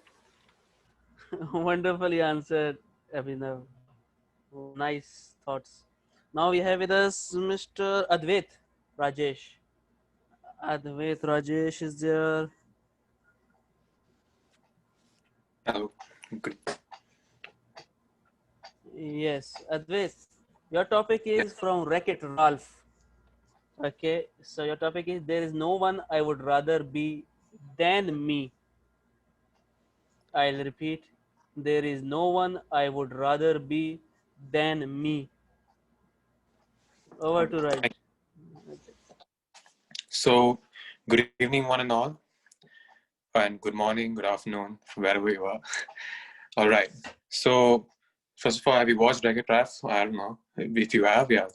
Wonderfully answered, Abhinav. Nice thoughts. Now we have with us Mr. Advait Rajesh. Advait Rajesh is there. Hello. Good. Yes, Advait. We Your topic is from Wreck-It Ralph. Okay, so your topic is there is no one I would rather be than me. I'll repeat, there is no one I would rather be than me. Over to Raj. So, good evening, one and all, and good morning, good afternoon, wherever you are. All right. So, first of all, have you watched Wreck-It Ralph? I don't know. If you have, yeah,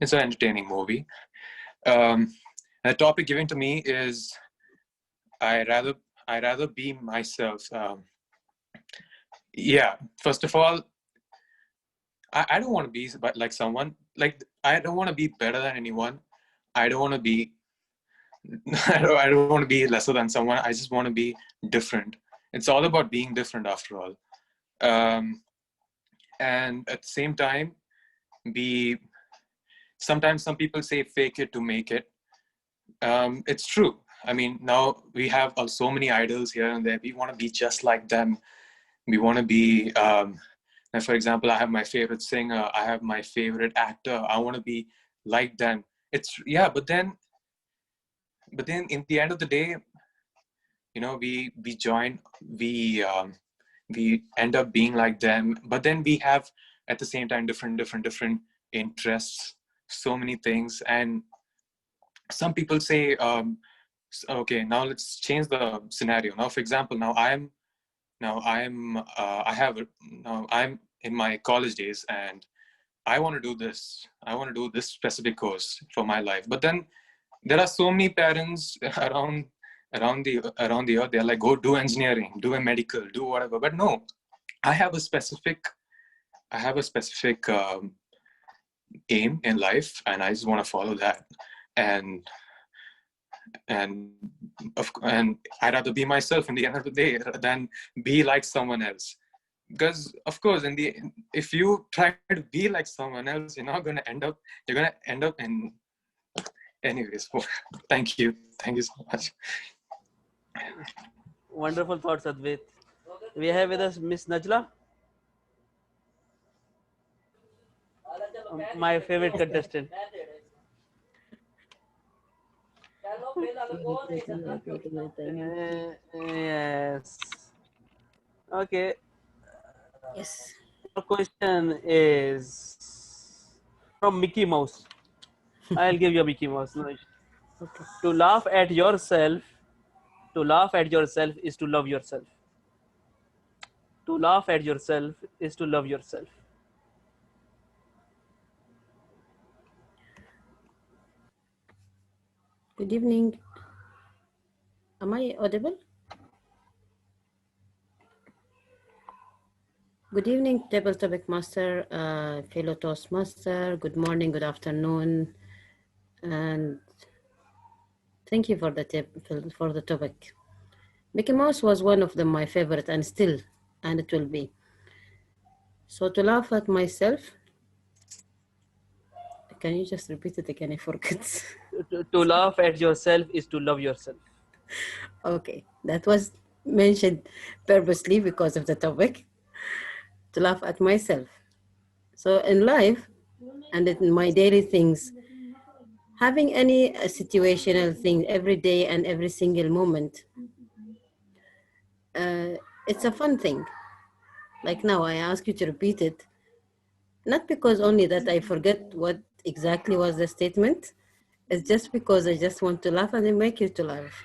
it's an entertaining movie. The topic given to me is I rather be myself. Yeah. First of all, I don't want to be like someone. Like I don't want to be better than anyone. I don't want to be I don't want to be lesser than someone. I just want to be different. It's all about being different after all. And at the same time, be sometimes some people say fake it to make it. It's true. I mean, now we have so many idols here and there. We want to be just like them. We want to be, for example, I have my favorite singer. I have my favorite actor. I want to be like them. It's, yeah, but then in the end of the day, you know, we join, we end up being like them, but then we have at the same time different interests, so many things. And some people say, okay, now let's change the scenario. Now, for example, I'm in my college days, and I want to do this. I want to do this specific course for my life. But then there are so many parents around the earth. They're like, go do engineering, do a medical, do whatever. But no, I have a specific aim in life, and I just want to follow that. And I'd rather be myself in the end of the day than be like someone else. Because of course, if you try to be like someone else, you're gonna end up in. Anyways, thank you so much. Wonderful thoughts, Advait. We have with us Miss Najla, my favorite contestant. Yes. Okay. Yes. Your question is from Mickey Mouse. I'll give you a Mickey Mouse. No issue. Okay. To laugh at yourself is to love yourself. To laugh at yourself is to love yourself. Good evening. Am I audible? Good evening, table topic master, fellow Toastmaster. Good morning, good afternoon, and thank you for the topic. Mickey Mouse was one of my favorite, and it will be. So to laugh at myself. Can you just repeat it again? I forget. To laugh at yourself is to love yourself. Okay, that was mentioned purposely because of the topic. To laugh at myself. So in life and in my daily things, having any situational thing every day and every single moment, it's a fun thing. Like now, I ask you to repeat it, not because only that I forget what exactly was the statement. It's just because I just want to laugh and I make you to laugh.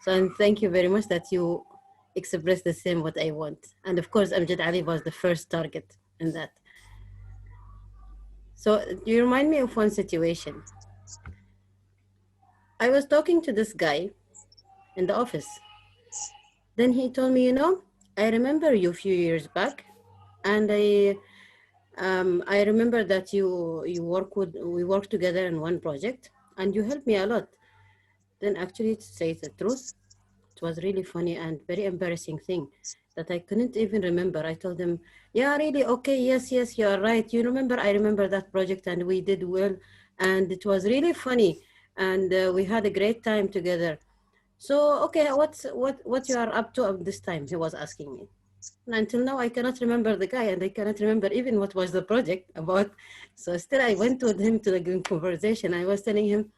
So and thank you very much that you express the same what I want. And of course, Amjad Ali was the first target in that. So you remind me of one situation. I was talking to this guy in the office. Then he told me, I remember you a few years back, and I remember that we worked together in one project, and you helped me a lot. Then actually, to say the truth, it was really funny and very embarrassing thing that I couldn't even remember. I told him, yeah, really, okay, yes, you are right. You remember, I remember that project and we did well. And it was really funny. And we had a great time together. So, okay, what you are up to this time? He was asking me. And until now, I cannot remember the guy, and I cannot remember even what was the project about. So still, I went with him to the conversation. I was telling him,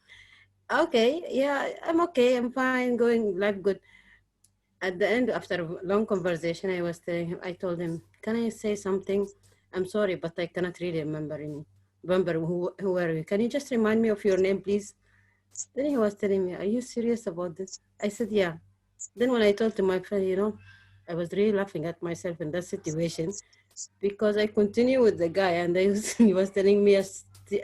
okay, yeah, I'm okay, I'm fine, going life good. At the end, after a long conversation, I was telling him, I told him, can I say something? I'm sorry, but I cannot really remember who are you. Can you just remind me of your name, please? Then he was telling me, are you serious about this? I said, yeah. Then when I told to my friend, I was really laughing at myself in that situation because I continue with the guy and he was telling me a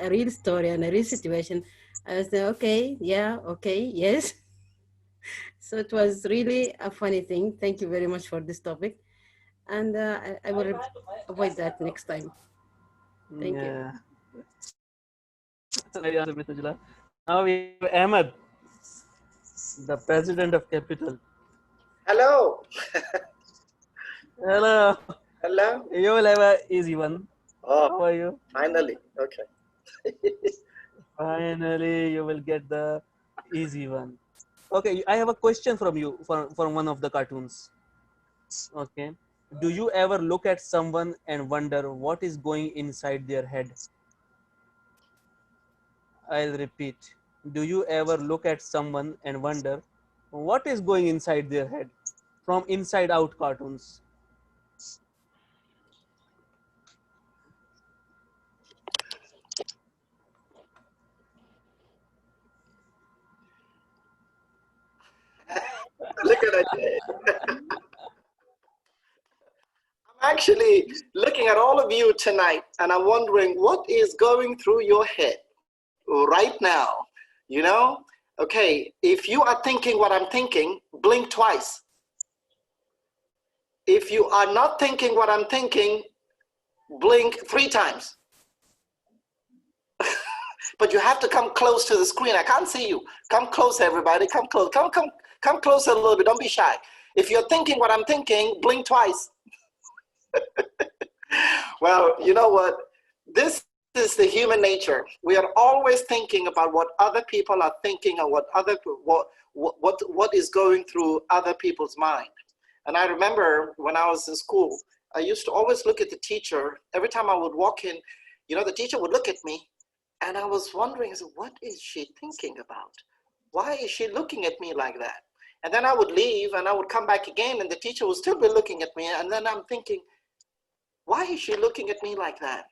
real story and a real situation. I was saying, okay, yeah, okay, yes. So it was really a funny thing. Thank you very much for this topic. And I will avoid that next time. Thank you. Yeah. Very answer, Mr. Jula. Now we have Ahmed, the president of Capital. Hello. Hello. Hello. You will have an easy one. Oh, How are you? finally. Okay. Finally, you will get the easy one. Okay, I have a question from you from one of the cartoons. Okay. Do you ever look at someone and wonder what is going inside their head? I'll repeat. Do you ever look at someone and wonder what is going inside their head? From Inside Out cartoons. Look at it. I'm actually looking at all of you tonight and I'm wondering what is going through your head right now. You know? Okay, if you are thinking what I'm thinking, blink twice. If you are not thinking what I'm thinking, blink 3 times. But you have to come close to the screen. I can't see you. Come close, everybody. Come close. Come closer a little bit. Don't be shy. If you're thinking what I'm thinking, blink twice. Well, you know what? This is the human nature. We are always thinking about what other people are thinking and what is going through other people's mind. And I remember when I was in school, I used to always look at the teacher. Every time I would walk in, the teacher would look at me. And I was wondering, what is she thinking about? Why is she looking at me like that? And then I would leave and I would come back again and the teacher would still be looking at me. And then I'm thinking, why is she looking at me like that?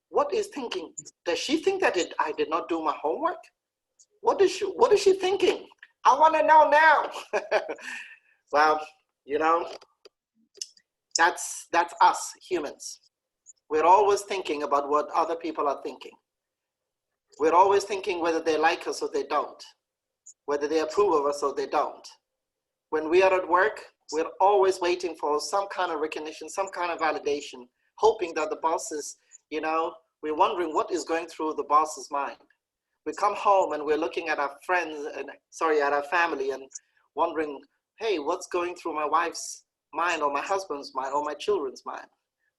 What is thinking? Does she think that I did not do my homework? What is she thinking? I want to know now. Well, that's us humans. We're always thinking about what other people are thinking. We're always thinking whether they like us or they don't, whether they approve of us or they don't. When we are at work, we're always waiting for some kind of recognition, some kind of validation, hoping that the bosses, we're wondering what is going through the boss's mind. We come home and we're looking at our friends, at our family and wondering, hey, what's going through my wife's mind or my husband's mind or my children's mind?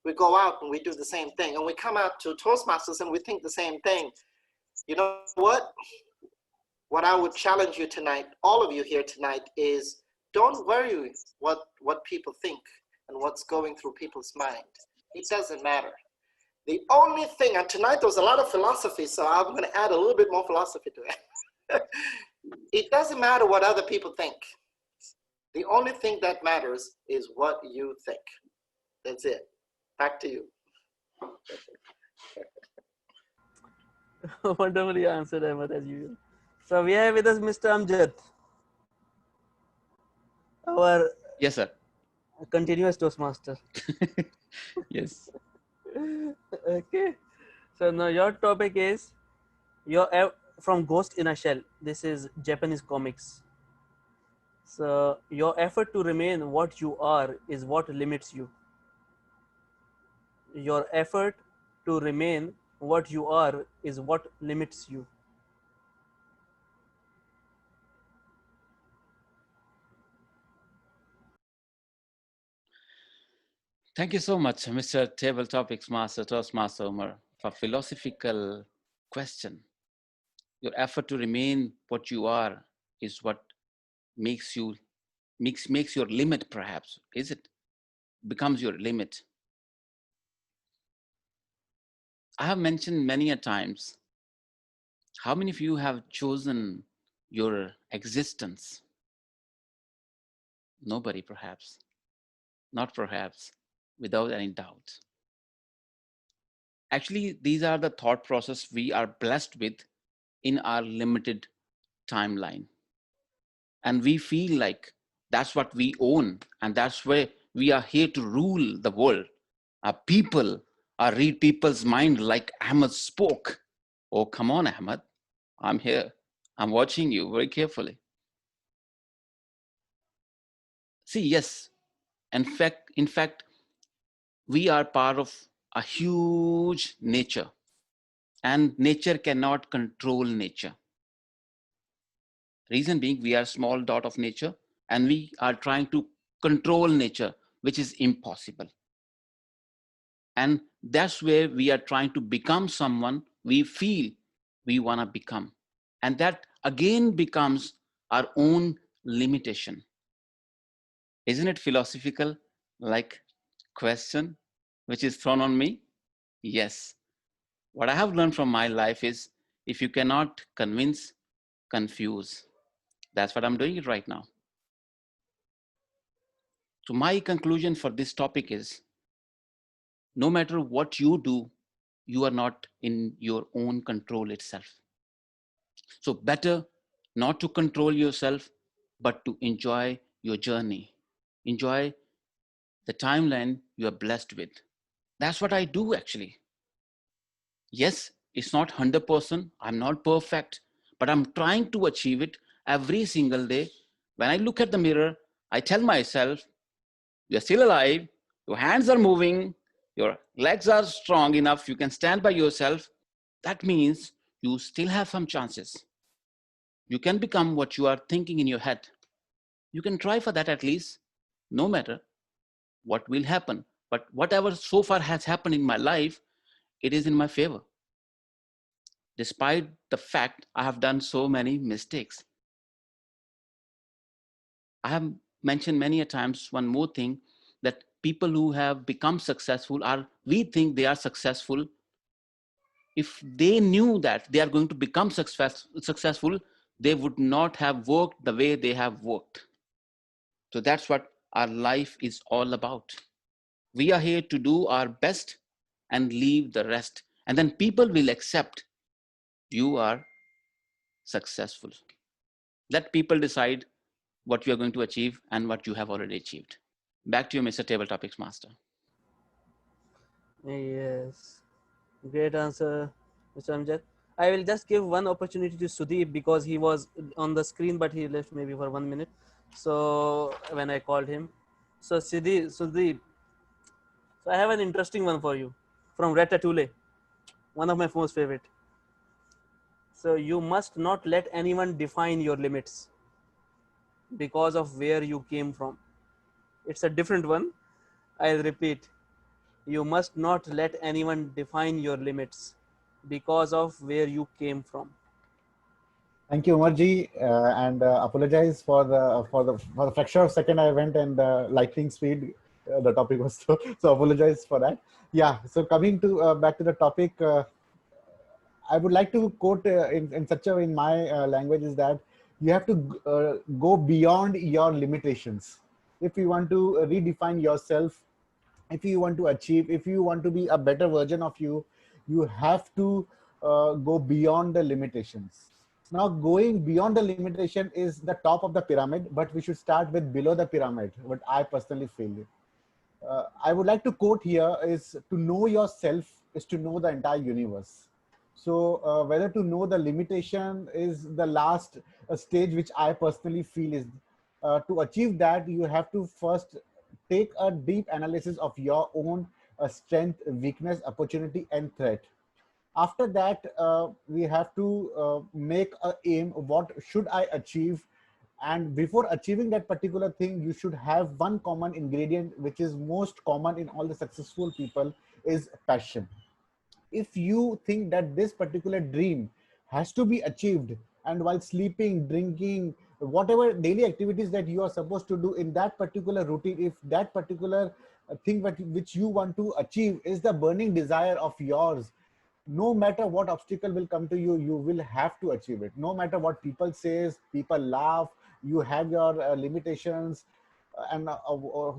We go out and we do the same thing. And we come out to Toastmasters and we think the same thing. You know what? What I would challenge you tonight, all of you here tonight, is don't worry what people think and what's going through people's mind. It doesn't matter. The only thing, and tonight there was a lot of philosophy, so I'm going to add a little bit more philosophy to it. It doesn't matter what other people think. The only thing that matters is what you think. That's it. Back to you. Wonderfully answered, Ahmed, as usual. So we have with us Mr. Amjad, our yes, sir. Continuous Toastmaster. Yes. Okay. So now your topic is from Ghost in a Shell. This is Japanese comics. So your effort to remain what you are is what limits you. Your effort to remain what you are is what limits you. Thank you so much, Mr. Table Topics Master, Toastmaster Umar, for philosophical question. Your effort to remain what you are is what makes your limit, perhaps, is it? becomes your limit. I have mentioned many a times, how many of you have chosen your existence? Nobody, perhaps. Not perhaps, without any doubt. Actually, these are the thought process we are blessed with in our limited timeline. And we feel like that's what we own, and that's where we are here to rule the world. Our people, or read people's mind like Ahmed spoke. Oh, come on, Ahmed. I'm here. I'm watching you very carefully. See, yes, in fact, we are part of a huge nature, and nature cannot control nature. Reason being, we are a small dot of nature, and we are trying to control nature, which is impossible. And that's where we are trying to become someone we feel we want to become. And that again becomes our own limitation. Isn't it philosophical, like question which is thrown on me? Yes. What I have learned from my life is, if you cannot convince, confuse. That's what I'm doing it right now. So my conclusion for this topic is, no matter what you do, you are not in your own control itself. So better not to control yourself, but to enjoy your journey. Enjoy the timeline you are blessed with. That's what I do actually. Yes, it's not 100%. I'm not perfect, but I'm trying to achieve it every single day. When I look at the mirror, I tell myself, you're still alive, your hands are moving, your legs are strong enough, you can stand by yourself. That means you still have some chances. You can become what you are thinking in your head. You can try for that at least, no matter what will happen. But whatever so far has happened in my life, it is in my favor. Despite the fact I have done so many mistakes. I have mentioned many a times one more thing, that people who have become successful, or we think they are successful, if they knew that they are going to become successful, they would not have worked the way they have worked. So that's what our life is all about. We are here to do our best and leave the rest. And then people will accept you are successful. Let people decide what you are going to achieve and what you have already achieved. Back to you, Mr. Table Topics Master. Yes, great answer, Mr. Amjad. I will just give one opportunity to Sudeep because he was on the screen, but he left maybe for 1 minute. So when I called him, so Sudeep, so I have an interesting one for you from Ratatouille, one of my most favorite. So you must not let anyone define your limits because of where you came from. It's a different one. I'll repeat. You must not let anyone define your limits because of where you came from. Thank you, Umarji, and apologize for the fraction of second I went and lightning speed. The topic was so apologize for that. Yeah. So coming to back to the topic, I would like to quote in such a way in my language is that you have to go beyond your limitations if you want to redefine yourself, if you want to achieve, if you want to be a better version of you, you have to go beyond the limitations. Now, going beyond the limitation is the top of the pyramid, but we should start with below the pyramid, what I personally feel. I would like to quote here is, to know yourself is to know the entire universe. So whether to know the limitation is the last stage, which I personally feel is to achieve that, you have to first take a deep analysis of your own strength, weakness, opportunity, and threat. After that, we have to make a aim, what should I achieve, and before achieving that particular thing, you should have one common ingredient, which is most common in all the successful people, is passion. If you think that this particular dream has to be achieved, and while sleeping, drinking, whatever daily activities that you are supposed to do in that particular routine, if that particular thing which you want to achieve is the burning desire of yours. No matter what obstacle will come to you, you will have to achieve it. No matter what people says, people laugh, you have your limitations, and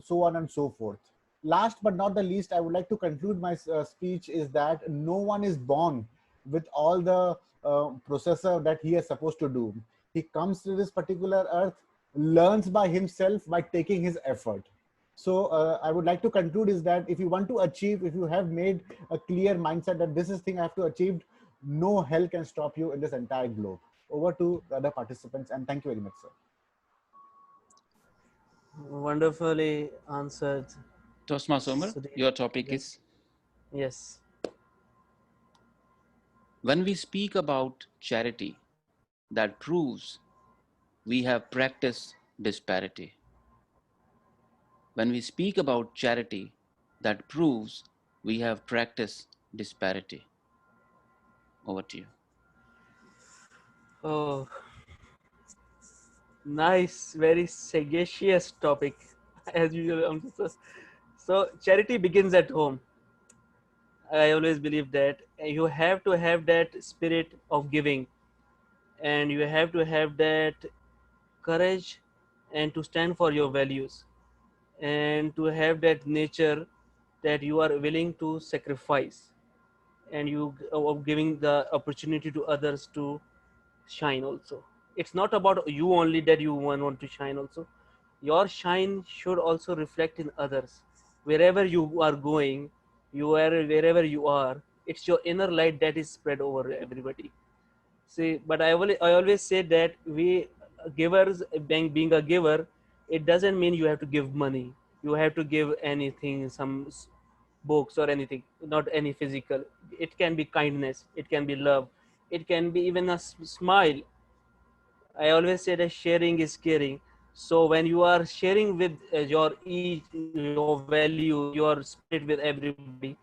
so on and so forth. Last but not the least, I would like to conclude my speech is that no one is born with all the processor that he is supposed to do. He comes to this particular earth, learns by himself by taking his effort. So I would like to conclude is that if you want to achieve, if you have made a clear mindset that this is thing I have to achieve, no hell can stop you in this entire globe. Over to the other participants, and thank you very much, sir. Wonderfully answered. Toastmaster Umar, your topic Yes. is? Yes. When we speak about charity, that proves we have practiced disparity. When we speak about charity, that proves we have practiced disparity. Over to you. Oh, nice, very sagacious topic, as usual. So, charity begins at home. I always believe that you have to have that spirit of giving, and you have to have that courage and to stand for your values, and to have that nature that you are willing to sacrifice, and you of giving the opportunity to others to shine also. It's not about you only that you want to shine also. Your shine should also reflect in others. Wherever you are going, wherever you are, it's your inner light that is spread over everybody. See, but I always say that we givers, being a giver, it doesn't mean you have to give money. You have to give anything, some books or anything, not any physical. It can be kindness, it can be love, it can be even a smile. I always say that sharing is caring. So when you are sharing with your values, your spirit with everybody,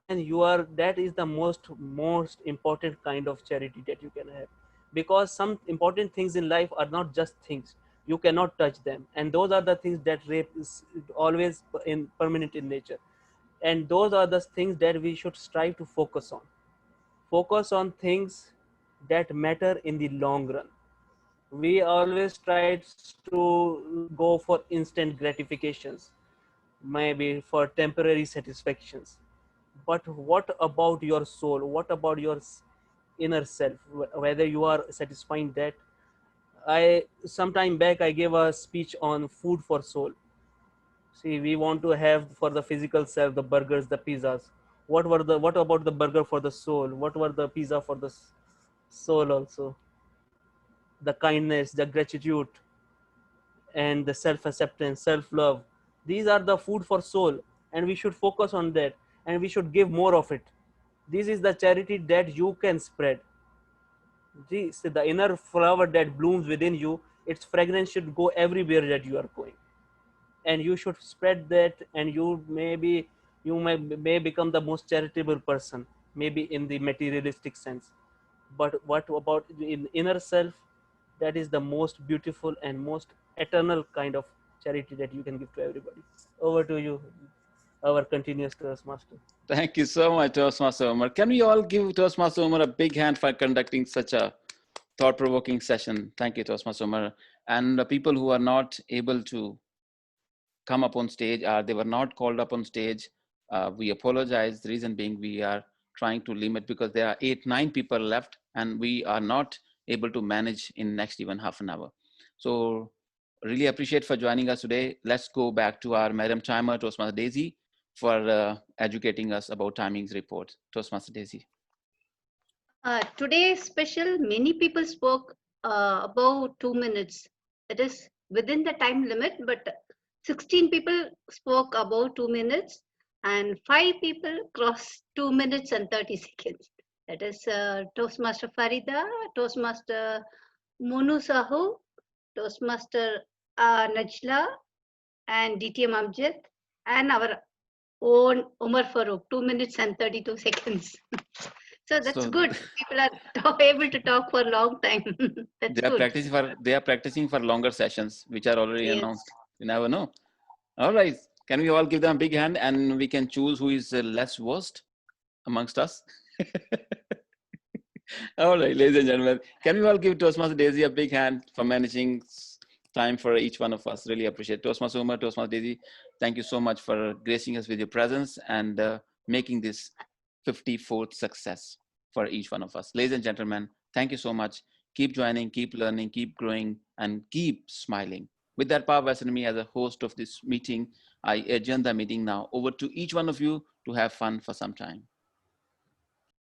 then that is the most important kind of charity that you can have. Because some important things in life are not just things. You cannot touch them, and those are the things that rape is always in permanent in nature. And those are the things that we should strive to focus on. Focus on things that matter in the long run. We always try to go for instant gratifications, maybe for temporary satisfactions. But what about your soul? What about your inner self? Whether you are satisfying that. I some time back I gave a speech on food for soul. See, we want to have for the physical self the burgers, the pizzas. What about the burger for the soul? What were the pizza for the soul also? The kindness, the gratitude, and the self-acceptance, self-love. These are the food for soul, and we should focus on that, and we should give more of it. This is the charity that you can spread. The inner flower that blooms within you, its fragrance should go everywhere that you are going, and you should spread that, and you may become the most charitable person, maybe in the materialistic sense. But what about in inner self? That is the most beautiful and most eternal kind of charity that you can give to everybody. Over to you, our continuous Toastmaster. Thank you so much, Toastmaster Umar. Can we all give Toastmaster Umar a big hand for conducting such a thought-provoking session? Thank you, Toastmaster Umar. And the people who are not able to come up on stage, or they were not called up on stage, we apologize. The reason being we are trying to limit because there are 8-9 people left, and we are not able to manage in next even half an hour. So really appreciate for joining us today. Let's go back to our Madam Timer, Toastmaster Daisy, for educating us about timings report. Toastmaster Daisy. Today's special, many people spoke about 2 minutes. That is within the time limit, but 16 people spoke about 2 minutes, and 5 people crossed 2 minutes and 30 seconds. That is Toastmaster Farida, Toastmaster Monu Sahu, Toastmaster Najla, and DTM Amjad, and our own Umar Farooq, 2 minutes and 32 seconds. So that's good. People are able to talk for a long time. That's good. They are practicing for longer sessions, which are already announced. You never know. All right. Can we all give them a big hand and we can choose who is less worst amongst us? All right, ladies and gentlemen, can we all give Toastmaster Daisy a big hand for managing time for each one of us? Really appreciate Toastmaster Umar, Toastmaster Daisy. Thank you so much for gracing us with your presence and making this 54th success for each one of us. Ladies and gentlemen, thank you so much. Keep joining, keep learning, keep growing, and keep smiling. With that power vested in me as a host of this meeting, I adjourn the meeting now. Over to each one of you to have fun for some time.